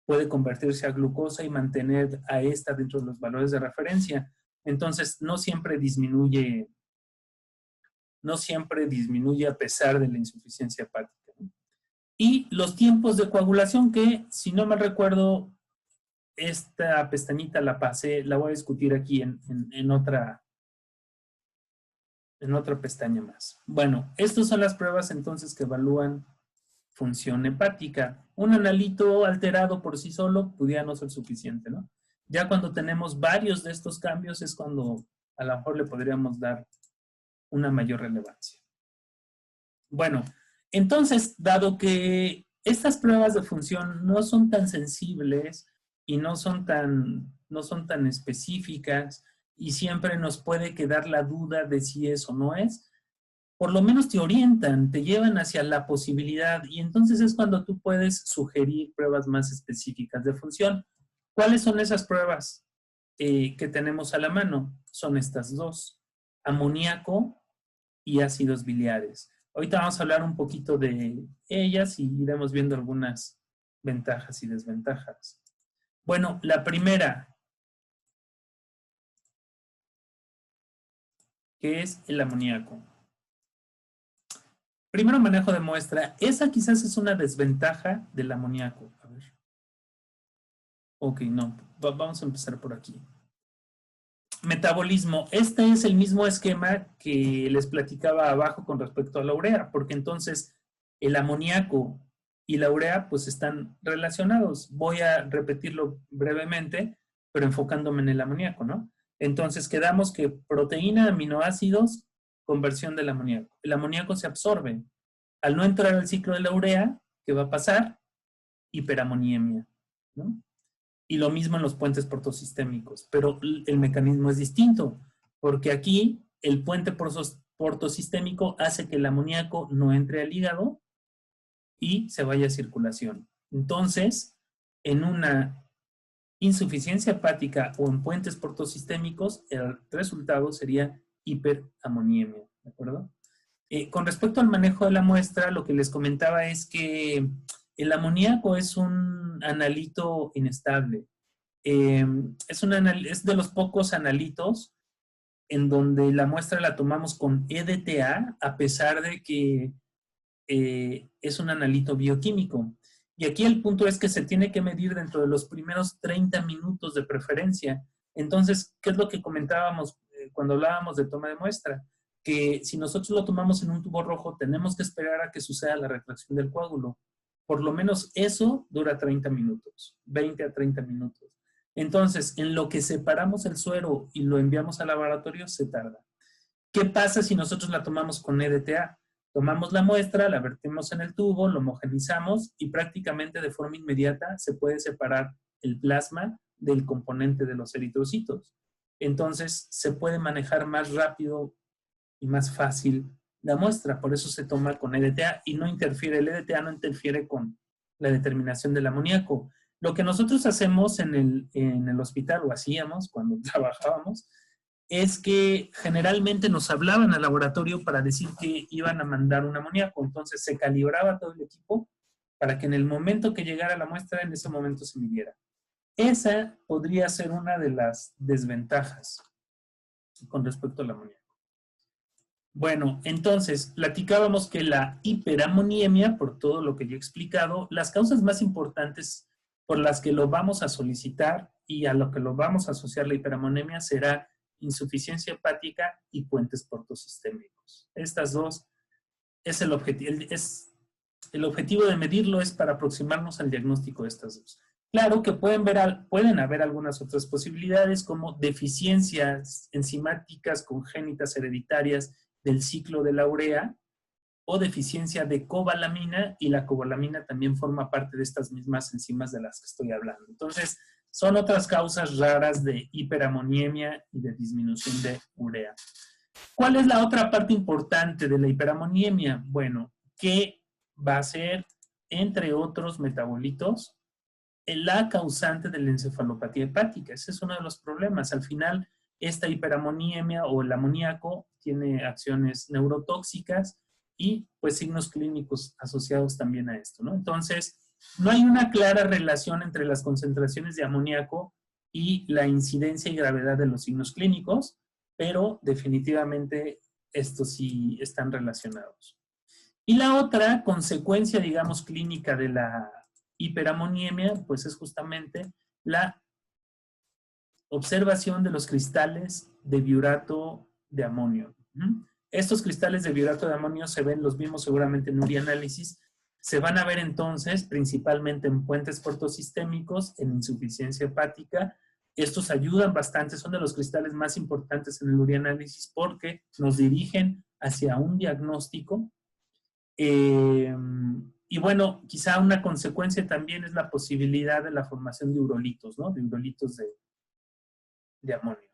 puede convertirse a glucosa y mantener a esta dentro de los valores de referencia. Entonces, no siempre disminuye a pesar de la insuficiencia hepática, ¿no? Y los tiempos de coagulación que, si no mal recuerdo, esta pestañita la voy a discutir aquí en otra pestaña más. Bueno, estas son las pruebas entonces que evalúan función hepática. Un analito alterado por sí solo pudiera no ser suficiente, ¿no? Ya cuando tenemos varios de estos cambios es cuando a lo mejor le podríamos dar una mayor relevancia. Bueno, entonces, dado que estas pruebas de función no son tan sensibles y no son tan específicas y siempre nos puede quedar la duda de si es o no es, por lo menos te orientan, te llevan hacia la posibilidad y entonces es cuando tú puedes sugerir pruebas más específicas de función. ¿Cuáles son esas pruebas que tenemos a la mano? Son estas dos, amoníaco y ácidos biliares. Ahorita vamos a hablar un poquito de ellas y iremos viendo algunas ventajas y desventajas. Bueno, la primera, que es el amoníaco. Primero manejo de muestra. Esa quizás es una desventaja del amoníaco. A ver. Ok, no. Vamos a empezar por aquí. Metabolismo. Este es el mismo esquema que les platicaba abajo con respecto a la urea, porque entonces el amoníaco y la urea pues están relacionados. Voy a repetirlo brevemente, pero enfocándome en el amoníaco, ¿no? Entonces quedamos que proteína, aminoácidos, conversión del amoníaco. El amoníaco se absorbe. Al no entrar al ciclo de la urea, ¿qué va a pasar? Hiperamoniemia, ¿no? Y lo mismo en los puentes portosistémicos, pero el mecanismo es distinto, porque aquí el puente portosistémico hace que el amoníaco no entre al hígado y se vaya a circulación. Entonces, en una insuficiencia hepática o en puentes portosistémicos, el resultado sería hiperamoniemia, ¿de acuerdo? Con respecto al manejo de la muestra, lo que les comentaba es que el amoníaco es un analito inestable. Es de los pocos analitos en donde la muestra la tomamos con EDTA, a pesar de que es un analito bioquímico. Y aquí el punto es que se tiene que medir dentro de los primeros 30 minutos de preferencia. Entonces, ¿qué es lo que comentábamos cuando hablábamos de toma de muestra? Que si nosotros lo tomamos en un tubo rojo, tenemos que esperar a que suceda la retracción del coágulo. Por lo menos eso dura 30 minutos, 20 a 30 minutos. Entonces, en lo que separamos el suero y lo enviamos al laboratorio, se tarda. ¿Qué pasa si nosotros la tomamos con EDTA? Tomamos la muestra, la vertimos en el tubo, lo homogenizamos y prácticamente de forma inmediata se puede separar el plasma del componente de los eritrocitos. Entonces, se puede manejar más rápido y más fácil la muestra. Por eso se toma con EDTA y no interfiere, el EDTA no interfiere con la determinación del amoníaco. Lo que nosotros hacemos en el hospital, o hacíamos cuando trabajábamos, es que generalmente nos hablaban al laboratorio para decir que iban a mandar un amoníaco. Entonces se calibraba todo el equipo para que en el momento que llegara la muestra, en ese momento se midiera. Esa podría ser una de las desventajas con respecto al amoníaco. Bueno, entonces, platicábamos que la hiperamoniemia, por todo lo que yo he explicado, las causas más importantes por las que lo vamos a solicitar y a lo que lo vamos a asociar la hiperamoniemia será insuficiencia hepática y puentes portosistémicos. Estas dos es el objetivo. El objetivo de medirlo es para aproximarnos al diagnóstico de estas dos. Claro que pueden haber algunas otras posibilidades como deficiencias enzimáticas congénitas hereditarias del ciclo de la urea o deficiencia de cobalamina, y la cobalamina también forma parte de estas mismas enzimas de las que estoy hablando. Entonces, son otras causas raras de hiperamoniemia y de disminución de urea. ¿Cuál es la otra parte importante de la hiperamoniemia? Bueno, que va a ser, entre otros metabolitos, la causante de la encefalopatía hepática. Ese es uno de los problemas. Al final, esta hiperamoniemia o el amoníaco tiene acciones neurotóxicas y pues signos clínicos asociados también a esto, ¿no? Entonces, no hay una clara relación entre las concentraciones de amoníaco y la incidencia y gravedad de los signos clínicos, pero definitivamente estos sí están relacionados. Y la otra consecuencia, digamos, clínica de la hiperamoniemia, pues es justamente la observación de los cristales de biurato de amonio. Estos cristales de biurato de amonio los vimos seguramente en urianálisis, se van a ver entonces principalmente en puentes portosistémicos, en insuficiencia hepática. Estos ayudan bastante, son de los cristales más importantes en el urianálisis porque nos dirigen hacia un diagnóstico. Y bueno, quizá una consecuencia también es la posibilidad de la formación de urolitos, ¿no? De urolitos de amonio.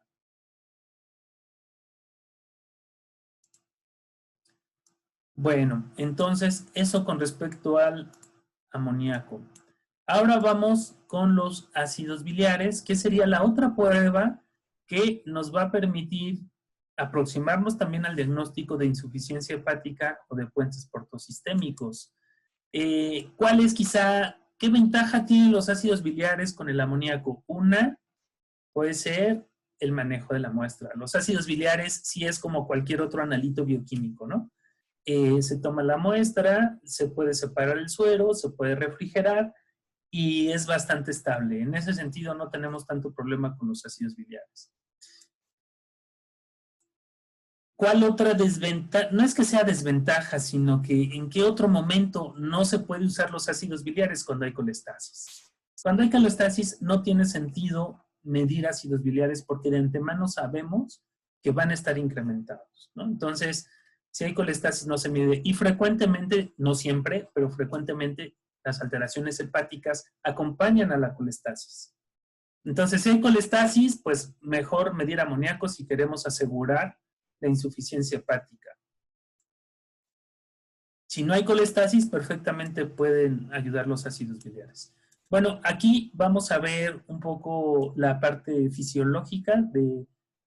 Bueno, entonces eso con respecto al amoníaco. Ahora vamos con los ácidos biliares, que sería la otra prueba que nos va a permitir aproximarnos también al diagnóstico de insuficiencia hepática o de puentes portosistémicos. ¿Cuál es quizá, qué ventaja tienen los ácidos biliares con el amoníaco? Una puede ser el manejo de la muestra. Los ácidos biliares sí es como cualquier otro analito bioquímico, ¿no? Se toma la muestra, se puede separar el suero, se puede refrigerar y es bastante estable. En ese sentido no tenemos tanto problema con los ácidos biliares. ¿Cuál otra desventaja? No es que sea desventaja, sino que en qué otro momento no se puede usar los ácidos biliares cuando hay colestasis. Cuando hay colestasis no tiene sentido medir ácidos biliares porque de antemano sabemos que van a estar incrementados, ¿no? Entonces, si hay colestasis no se mide y frecuentemente, no siempre, pero frecuentemente las alteraciones hepáticas acompañan a la colestasis. Entonces, si hay colestasis, pues mejor medir amoníaco si queremos asegurar la insuficiencia hepática. Si no hay colestasis, perfectamente pueden ayudar los ácidos biliares. Bueno, aquí vamos a ver un poco la parte fisiológica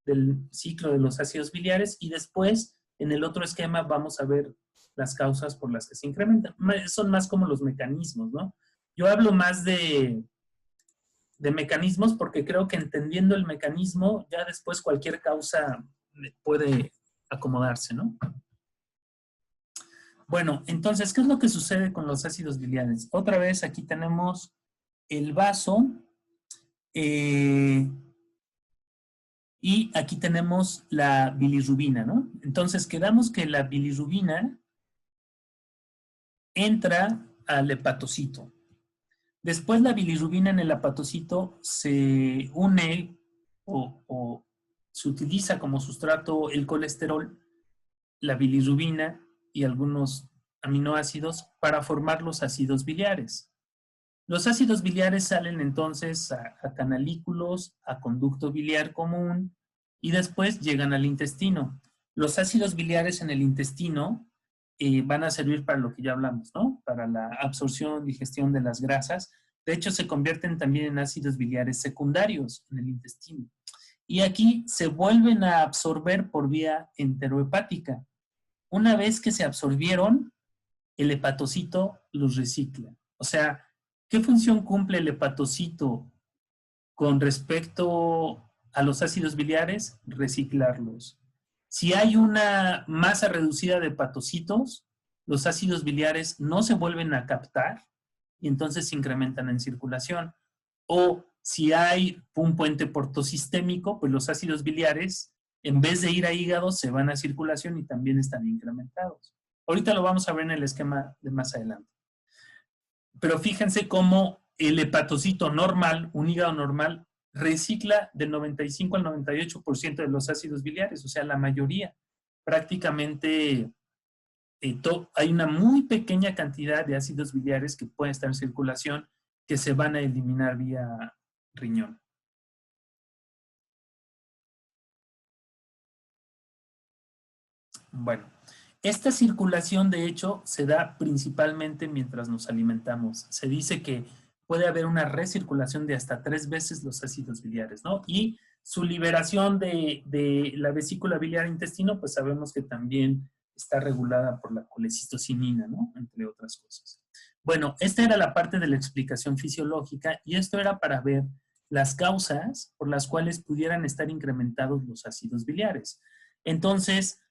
del ciclo de los ácidos biliares y después, en el otro esquema, vamos a ver las causas por las que se incrementan. Son más como los mecanismos, ¿no? Yo hablo más de mecanismos porque creo que entendiendo el mecanismo, ya después cualquier causa puede acomodarse, ¿no? Bueno, entonces, ¿qué es lo que sucede con los ácidos biliares? Otra vez aquí tenemos el vaso y aquí tenemos la bilirrubina, ¿no? Entonces, quedamos que la bilirrubina entra al hepatocito. Después la bilirrubina en el hepatocito se une o se utiliza como sustrato el colesterol, la bilirrubina y algunos aminoácidos para formar los ácidos biliares. Los ácidos biliares salen entonces a canalículos, a conducto biliar común y después llegan al intestino. Los ácidos biliares en el intestino van a servir para lo que ya hablamos, ¿no? Para la absorción, digestión de las grasas. De hecho, se convierten también en ácidos biliares secundarios en el intestino. Y aquí se vuelven a absorber por vía enterohepática. Una vez que se absorbieron, el hepatocito los recicla. O sea, ¿qué función cumple el hepatocito con respecto a los ácidos biliares? Reciclarlos. Si hay una masa reducida de hepatocitos, los ácidos biliares no se vuelven a captar y entonces se incrementan en circulación. O si hay un puente portosistémico, pues los ácidos biliares, en vez de ir a hígado, se van a circulación y también están incrementados. Ahorita lo vamos a ver en el esquema de más adelante. Pero fíjense cómo el hepatocito normal, un hígado normal, recicla del 95 al 98% de los ácidos biliares, o sea, la mayoría. Prácticamente hay una muy pequeña cantidad de ácidos biliares que pueden estar en circulación que se van a eliminar vía riñón. Bueno, esta circulación de hecho se da principalmente mientras nos alimentamos. Se dice que puede haber una recirculación de hasta 3 veces los ácidos biliares, ¿no? Y su liberación de la vesícula biliar intestino, pues sabemos que también está regulada por la colecistocinina, ¿no? Entre otras cosas. Bueno, esta era la parte de la explicación fisiológica y esto era para ver las causas por las cuales pudieran estar incrementados los ácidos biliares. Entonces,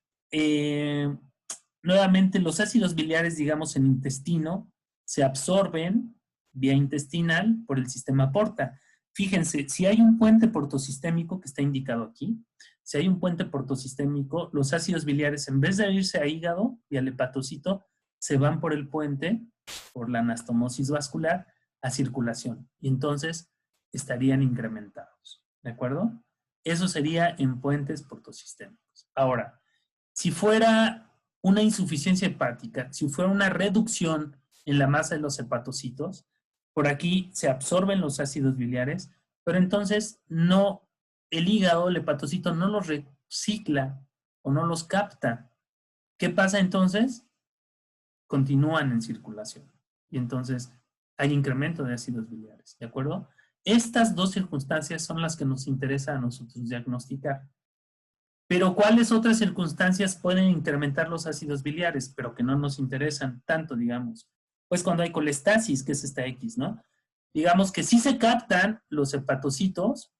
nuevamente los ácidos biliares, digamos, en intestino, se absorben vía intestinal por el sistema porta. Fíjense, si hay un puente portosistémico que está indicado aquí, si hay un puente portosistémico, los ácidos biliares, en vez de irse a hígado y al hepatocito, se van por el puente, por la anastomosis vascular, a circulación. Y entonces estarían incrementados. ¿De acuerdo? Eso sería en puentes portosistémicos. Ahora, si fuera una insuficiencia hepática, si fuera una reducción en la masa de los hepatocitos, por aquí se absorben los ácidos biliares, pero entonces no, el hígado, el hepatocito no los recicla o no los capta. ¿Qué pasa entonces? Continúan en circulación y entonces hay incremento de ácidos biliares, ¿de acuerdo? Estas dos circunstancias son las que nos interesa a nosotros diagnosticar. Pero ¿cuáles otras circunstancias pueden incrementar los ácidos biliares, pero que no nos interesan tanto, digamos? Pues cuando hay colestasis, que es esta X, ¿no? Digamos que sí se captan los hepatocitos,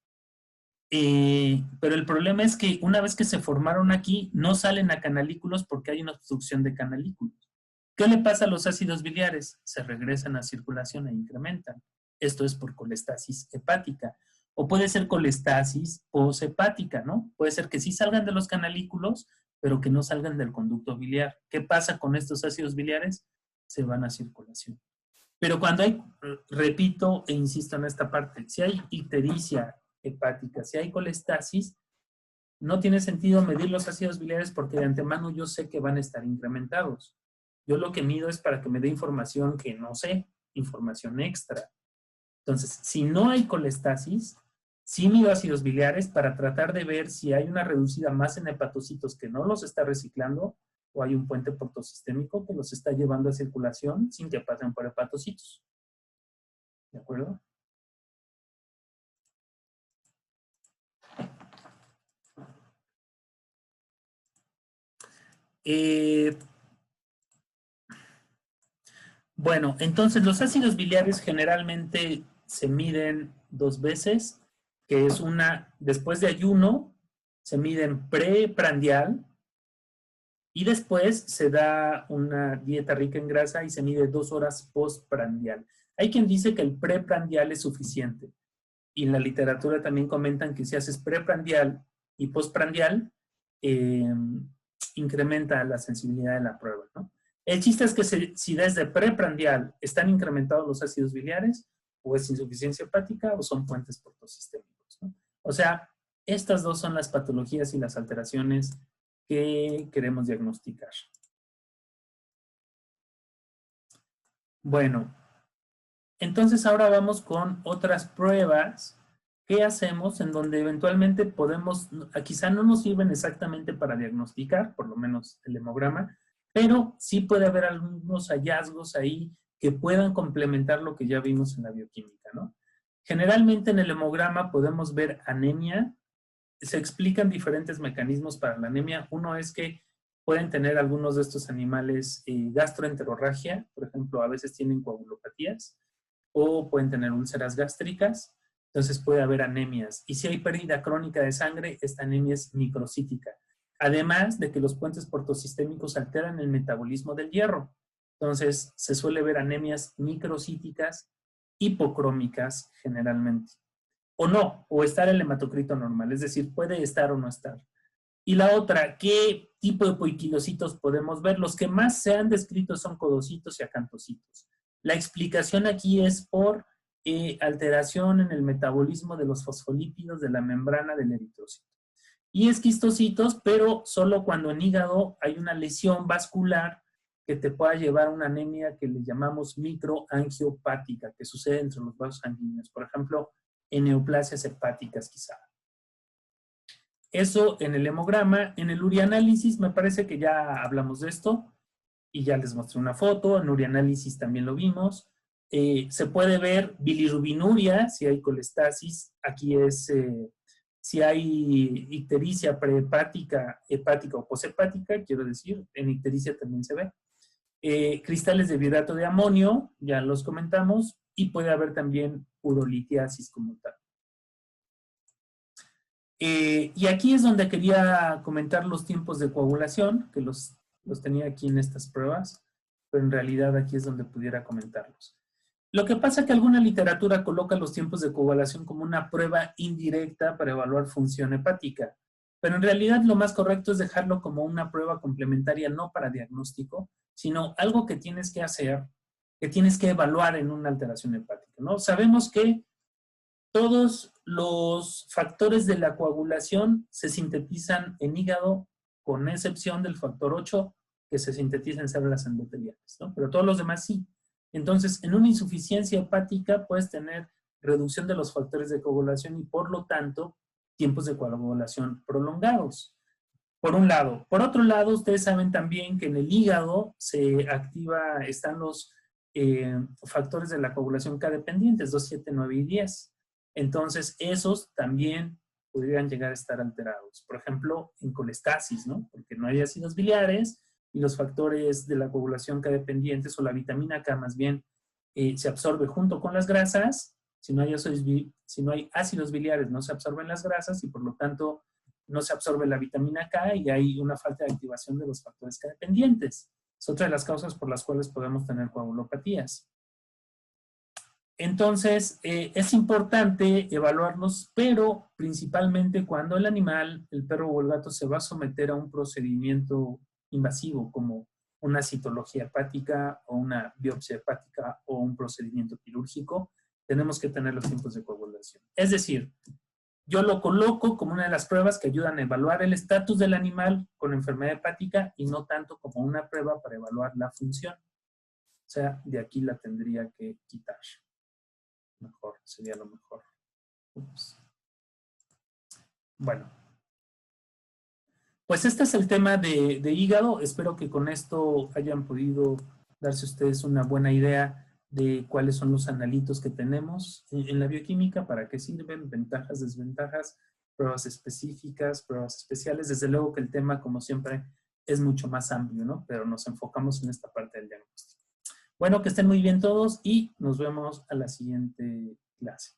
pero el problema es que una vez que se formaron aquí, no salen a canalículos porque hay una obstrucción de canalículos. ¿Qué le pasa a los ácidos biliares? Se regresan a circulación e incrementan. Esto es por colestasis hepática. O puede ser colestasis poshepática, ¿no? Puede ser que sí salgan de los canalículos, pero que no salgan del conducto biliar. ¿Qué pasa con estos ácidos biliares? Se van a circulación. Pero cuando hay, repito e insisto en esta parte, si hay ictericia hepática, si hay colestasis, no tiene sentido medir los ácidos biliares porque de antemano yo sé que van a estar incrementados. Yo lo que mido es para que me dé información que no sé información extra. Entonces, si no hay colestasis, sí mido ácidos biliares para tratar de ver si hay una reducida masa en hepatocitos que no los está reciclando o hay un puente portosistémico que los está llevando a circulación sin que pasen por hepatocitos. ¿De acuerdo? Bueno, entonces los ácidos biliares generalmente se miden 2 veces, que es una después de ayuno, se miden preprandial y después se da una dieta rica en grasa y se mide 2 horas postprandial. Hay quien dice que el preprandial es suficiente y en la literatura también comentan que si haces preprandial y postprandial, incrementa la sensibilidad de la prueba, ¿no? El chiste es que si desde preprandial están incrementados los ácidos biliares, o es insuficiencia hepática o son puentes portosistémicos, ¿no? O sea, estas dos son las patologías y las alteraciones que queremos diagnosticar. Bueno, entonces ahora vamos con otras pruebas que hacemos en donde eventualmente podemos, quizá no nos sirven exactamente para diagnosticar, por lo menos el hemograma, pero sí puede haber algunos hallazgos ahí que puedan complementar lo que ya vimos en la bioquímica, ¿no? Generalmente en el hemograma podemos ver anemia. Se explican diferentes mecanismos para la anemia. Uno es que pueden tener algunos de estos animales gastroenterorragia, por ejemplo, a veces tienen coagulopatías, o pueden tener úlceras gástricas, entonces puede haber anemias. Y si hay pérdida crónica de sangre, esta anemia es microcítica. Además de que los puentes portosistémicos alteran el metabolismo del hierro. Entonces, se suele ver anemias microcíticas, hipocrómicas generalmente. O no, o estar el hematocrito normal, es decir, puede estar o no estar. Y la otra, ¿qué tipo de poiquilocitos podemos ver? Los que más se han descrito son codocitos y acantocitos. La explicación aquí es por alteración en el metabolismo de los fosfolípidos de la membrana del eritrocito. Y esquistocitos, pero solo cuando en hígado hay una lesión vascular que te pueda llevar a una anemia que le llamamos microangiopática, que sucede entre los vasos sanguíneos. Por ejemplo, en neoplasias hepáticas quizá. Eso en el hemograma. En el urianálisis me parece que ya hablamos de esto y ya les mostré una foto. En urianálisis también lo vimos. Se puede ver bilirrubinuria, si hay colestasis. Aquí es si hay ictericia prehepática, hepática o poshepática, quiero decir. En ictericia también se ve. Cristales de vidrato de amonio, ya los comentamos. Y puede haber también urolitiasis como tal. Y aquí es donde quería comentar los tiempos de coagulación, que los tenía aquí en estas pruebas, pero en realidad aquí es donde pudiera comentarlos. Lo que pasa es que alguna literatura coloca los tiempos de coagulación como una prueba indirecta para evaluar función hepática, pero en realidad lo más correcto es dejarlo como una prueba complementaria, no para diagnóstico, sino algo que tienes que hacer, que tienes que evaluar en una alteración hepática, ¿no? Sabemos que todos los factores de la coagulación se sintetizan en hígado, con excepción del factor 8, que se sintetiza en células endoteliales, ¿no? Pero todos los demás sí. Entonces, en una insuficiencia hepática puedes tener reducción de los factores de coagulación y, por lo tanto, tiempos de coagulación prolongados. Por un lado. Por otro lado, ustedes saben también que en el hígado se activa, están los factores de la coagulación K dependientes, 2, 7, 9 y 10. Entonces, esos también podrían llegar a estar alterados. Por ejemplo, en colestasis, ¿no? Porque no hay ácidos biliares y los factores de la coagulación K dependientes, o la vitamina K más bien, se absorbe junto con las grasas. Si no hay ácidos biliares, no se absorben las grasas y por lo tanto no se absorbe la vitamina K y hay una falta de activación de los factores K dependientes. Es otra de las causas por las cuales podemos tener coagulopatías. Entonces, es importante evaluarlos, pero principalmente cuando el animal, el perro o el gato, se va a someter a un procedimiento invasivo, como una citología hepática o una biopsia hepática o un procedimiento quirúrgico, tenemos que tener los tiempos de coagulación. Es decir, yo lo coloco como una de las pruebas que ayudan a evaluar el estatus del animal con enfermedad hepática y no tanto como una prueba para evaluar la función. O sea, de aquí la tendría que quitar. Mejor, sería lo mejor. Ups. Bueno. Pues este es el tema de hígado. Espero que con esto hayan podido darse ustedes una buena idea de cuáles son los analitos que tenemos en la bioquímica, para qué sirven, ventajas, desventajas, pruebas específicas, pruebas especiales. Desde luego que el tema, como siempre, es mucho más amplio, ¿no? Pero nos enfocamos en esta parte del diagnóstico. Bueno, que estén muy bien todos y nos vemos a la siguiente clase.